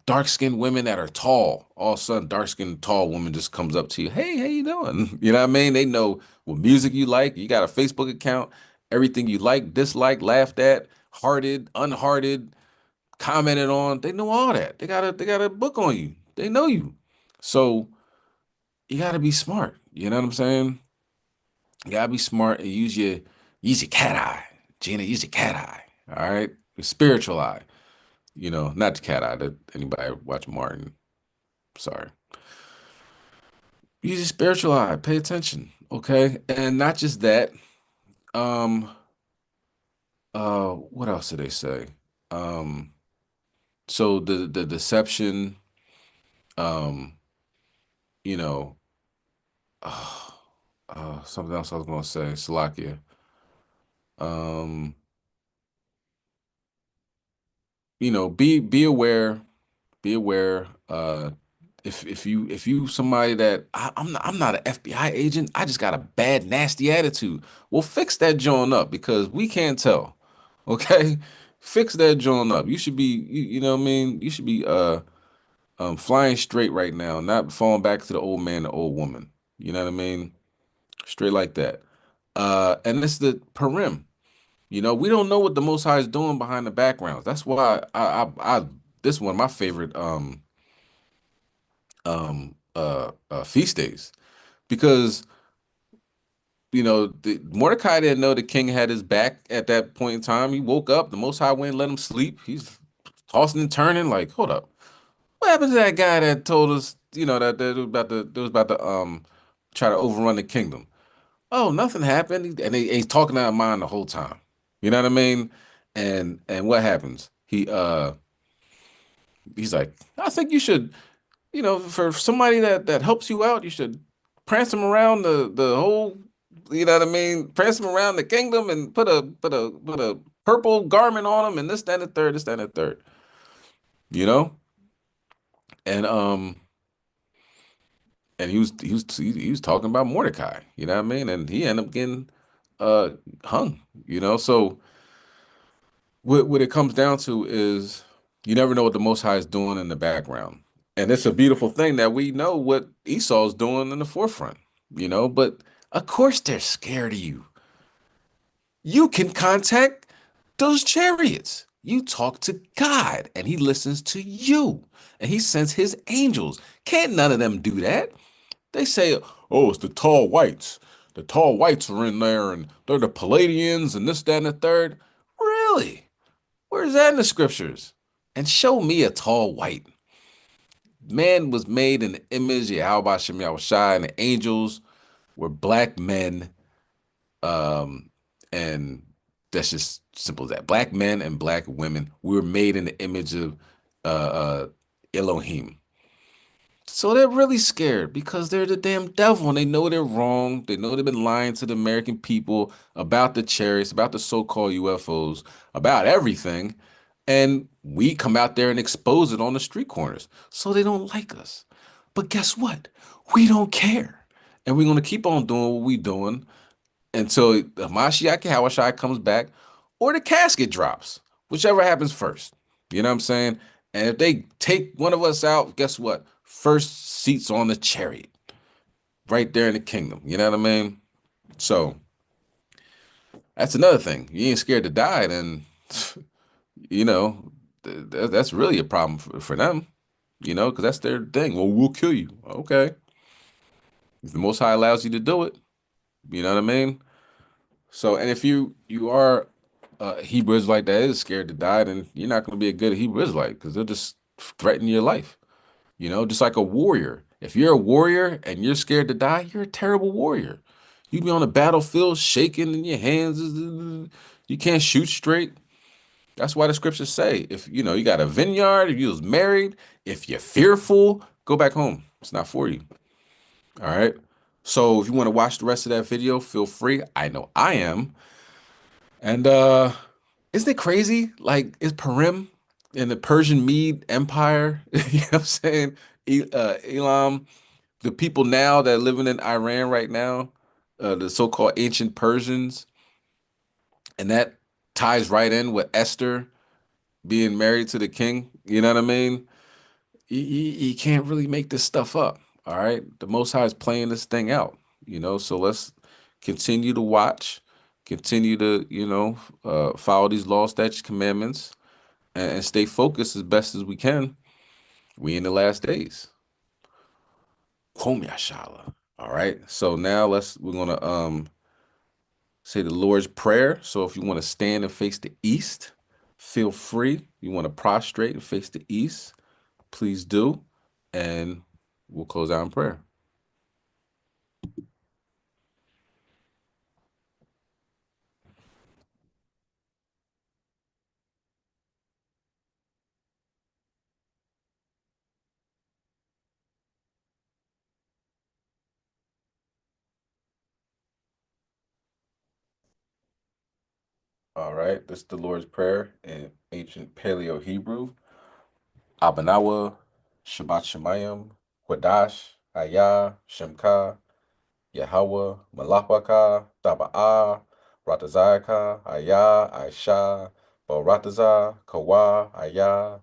dark skinned women that are tall. All of a sudden, dark skinned tall woman just comes up to you. Hey, how you doing? You know what I mean? They know what music you like. You got a Facebook account. Everything you like, dislike, laughed at, hearted, unhearted, commented on. They know all that. They got a book on you. They know you. So you gotta be smart. You know what I'm saying? You gotta be smart and use your cat eye. Gina, use your cat eye. All right? Your spiritual eye. You know, not the cat eye that anybody watch Martin. Sorry. Use your spiritual eye. Pay attention. Okay. And not just that. Um, what else did they say? Um, so the deception, um, you know, something else I was gonna say, Salakia. Um, be aware, be aware. If you somebody that I'm not an FBI agent, I just got a bad nasty attitude. Well, fix that joint up because we can't tell. Okay, fix that joint up. You should be you know what I mean. You should be flying straight right now, not falling back to the old man, the old woman. You know what I mean? Straight like that. And it's the parim. We don't know what the Most High is doing behind the backgrounds. That's why I this is one of my favorite feast days because Mordecai didn't know the king had his back at that point in time. He woke up, the Most High went and let him sleep. He's tossing and turning, like, hold up, what happened to that guy that told us, that was about to try to overrun the kingdom? Oh, nothing happened. And he's talking out of mind the whole time. You know what I mean? And what happens? He's like, I think you should, for somebody that helps you out, you should prance him around the whole, you know what I mean? Prance him around the kingdom and put a purple garment on him and this, that, and the third, this, that, and the third. You know? And he was talking about Mordecai, you know what I mean? And he ended up getting hung, So what it comes down to is you never know what the Most High is doing in the background. And it's a beautiful thing that we know what Esau's doing in the forefront, but of course they're scared of you. You can contact those chariots. You talk to God and he listens to you and he sends his angels. Can't none of them do that. They say, oh, it's the tall whites. The tall whites are in there and they're the Palladians and this, that, and the third. Really? Where's that in the scriptures? And show me a tall white. Man was made in the image of Yahweh Shem Yahushai, and the angels were black men. And that's just simple as that. Black men and black women. We were made in the image of Elohim. So they're really scared because they're the damn devil and they know they're wrong. They know they've been lying to the American people about the chariots, about the so-called UFOs, about everything. And we come out there and expose it on the street corners. So they don't like us. But guess what? We don't care. And we're going to keep on doing what we're doing until the Mashiach Hawashai comes back or the casket drops, whichever happens first. You know what I'm saying? And if they take one of us out, guess what? First seats on the chariot, right there in the kingdom. You know what I mean? So that's another thing. You ain't scared to die, then that's really a problem for them. Because that's their thing. Well, we'll kill you. Okay. If the Most High allows you to do it, you know what I mean? So, and if you are a Hebrew Israelite that is scared to die, then you're not going to be a good Hebrew Israelite because they'll just threaten your life. Just like a warrior. If you're a warrior and you're scared to die, you're a terrible warrior. You be on the battlefield shaking in your hands. You can't shoot straight. That's why the scriptures say, if you got a vineyard, if you was married, if you're fearful, go back home. It's not for you. All right. So if you want to watch the rest of that video, feel free. I know I am. And isn't it crazy? Like, is Purim in the Persian Mede Empire? You know what I'm saying? Elam, the people now that are living in Iran right now, the so-called ancient Persians, and that ties right in with Esther being married to the king. You know what I mean? You can't really make this stuff up. All right. The Most High is playing this thing out, so let's continue to watch, continue to, follow these law, statutes, commandments, and stay focused as best as we can. We in the last days. Hom Yashala. All right. So now we're gonna say the Lord's Prayer. So if you want to stand and face the east, feel free. You want to prostrate and face the east, please do. And we'll close out in prayer. All right, this is the Lord's Prayer in ancient Paleo Hebrew. Abanawa, Shabbat Shemayim, Wadash, Ayah, Shemka, Yahweh, Malapaka, Daba'a, Ratazayaka, Ayah, Aisha, Barataza, Kawa, Ayah,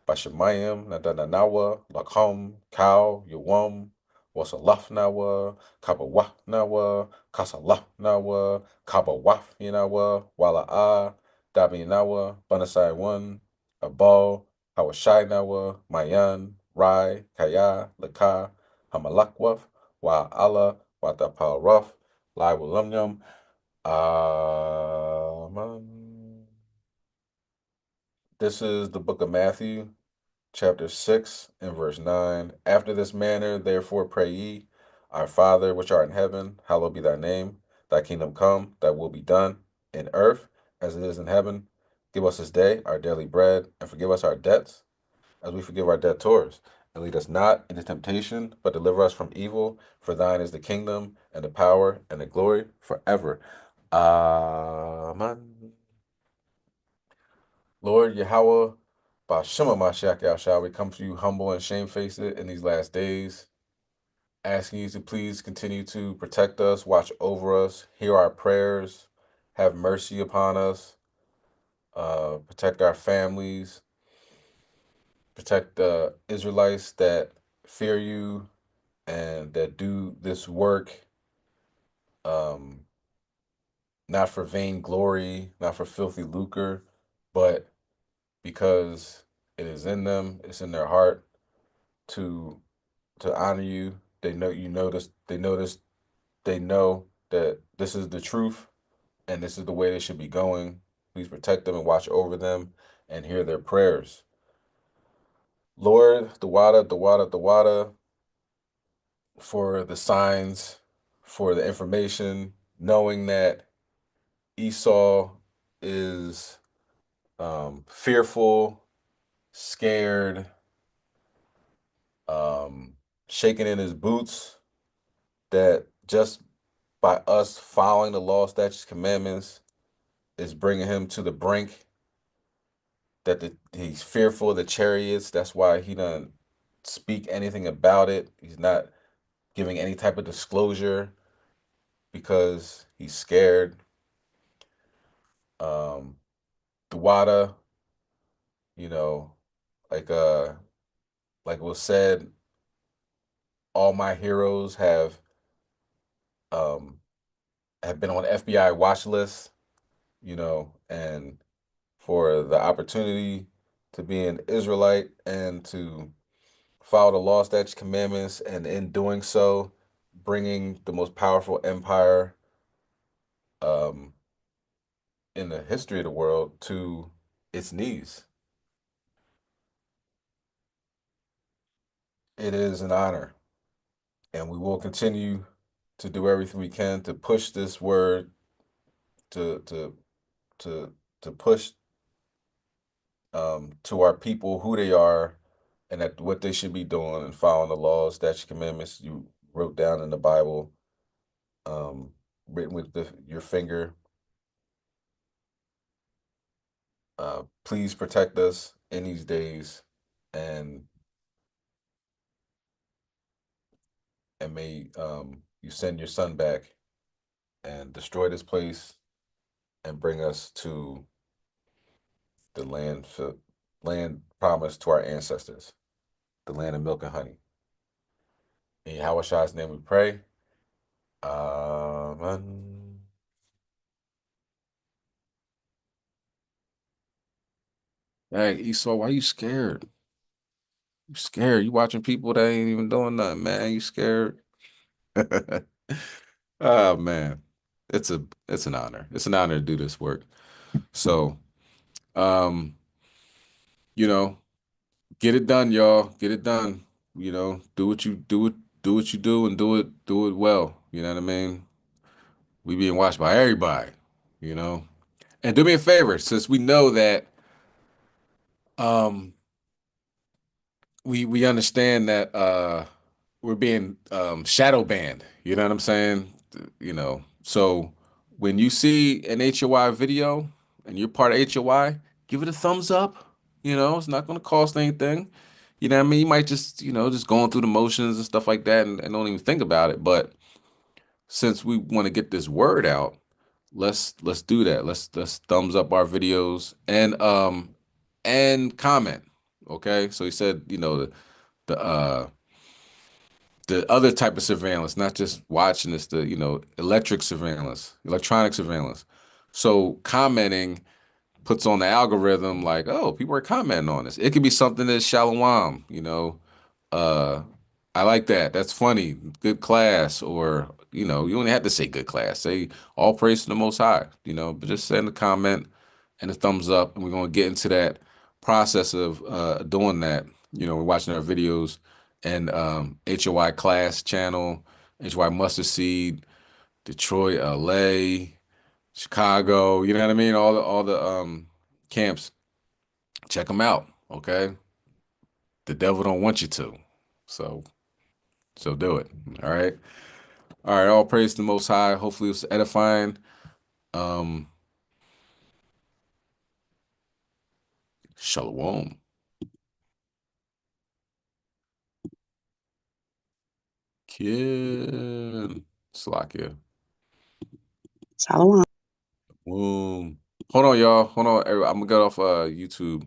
Bashemayim, Nadananawa, Lakham, Cow, Yawam, Wasalafnawa, Kabawafnawa, Kasalafnawa, Kabawafinawa, Wala'a, Dabinawa, Banasai 1, Abal, Hawashinawa, Mayan, Rai, Kaya, Laka, Hamalakwaf, Wa'ala, Watapal Lai Walumyum, Amen. This is the book of Matthew, chapter 6 and verse 9. After this manner, therefore, pray ye, Our Father, which art in heaven, hallowed be thy name. Thy kingdom come, thy will be done, in earth as it is in heaven. Give us this day our daily bread, and forgive us our debts, as we forgive our debtors. And lead us not into temptation, but deliver us from evil. For thine is the kingdom, and the power, and the glory forever. Amen. Lord Yahweh, Bashema Mashiach Yahshua, we come to you humble and shamefaced in these last days, asking you to please continue to protect us, watch over us, hear our prayers, have mercy upon us, protect our families, protect the Israelites that fear you and that do this work, not for vain glory, not for filthy lucre, but because it is in them, it's in their heart to honor you. They know you notice. They know that this is the truth and this is the way they should be going. Please protect them and watch over them and hear their prayers. Lord, the water, for the signs, for the information, knowing that Esau is fearful, scared, shaking in his boots, that just by us following the law, statutes, commandments is bringing him to the brink, that he's fearful of the chariots. That's why he doesn't speak anything about it. He's not giving any type of disclosure because he's scared. The water, you know, like was said, all my heroes have been on FBI watch lists, and for the opportunity to be an Israelite and to follow the law, statutes, commandments, and in doing so, bringing the most powerful empire um, in the history of the world to its knees. It is an honor, and we will continue to do everything we can to push this word, to to push to our people who they are and that what they should be doing and following the laws, statutes, commandments you wrote down in the Bible, written with your finger. Please protect us in these days, and may you send your son back and destroy this place and bring us to the land promised to our ancestors, the land of milk and honey. In Yahweh name we pray. Amen. Hey, Esau, why you scared? You scared. You watching people that ain't even doing nothing, man. You scared. Oh man. It's an honor. It's an honor to do this work. So um, you know, get it done, y'all. Get it done. Do what you do what you do and do it well. You know what I mean? We being watched by everybody, you know. And do me a favor, since we know that um we understand that we're being shadow banned, you know what I'm saying? So when you see an HOI video and you're part of HOI, give it a thumbs up. It's not gonna cost anything. You know what I mean? You might just going through the motions and stuff like that and don't even think about it. But since we want to get this word out, let's do that. Let's thumbs up our videos and comment. Okay. So he said, the uh the other type of surveillance, not just watching this, the electronic surveillance. So commenting puts on the algorithm like, oh, people are commenting on this. It could be something that's shalom, uh, I like that. That's funny. Good class, or you don't have to say good class. Say all praise to the Most High. But just send a comment and a thumbs up, and we're gonna get into that process of doing that. We're watching our videos and HOI class channel, HOI Mustard Seed, Detroit, LA, Chicago. You know what I mean? All the camps. Check them out. Okay. The devil don't want you to. So do it. All right. All right. All praise to the Most High. Hopefully it was edifying. Shalom. Kid. Slakia. Shalom. Boom. Hold on, y'all. Hold on. I'm gonna get off YouTube.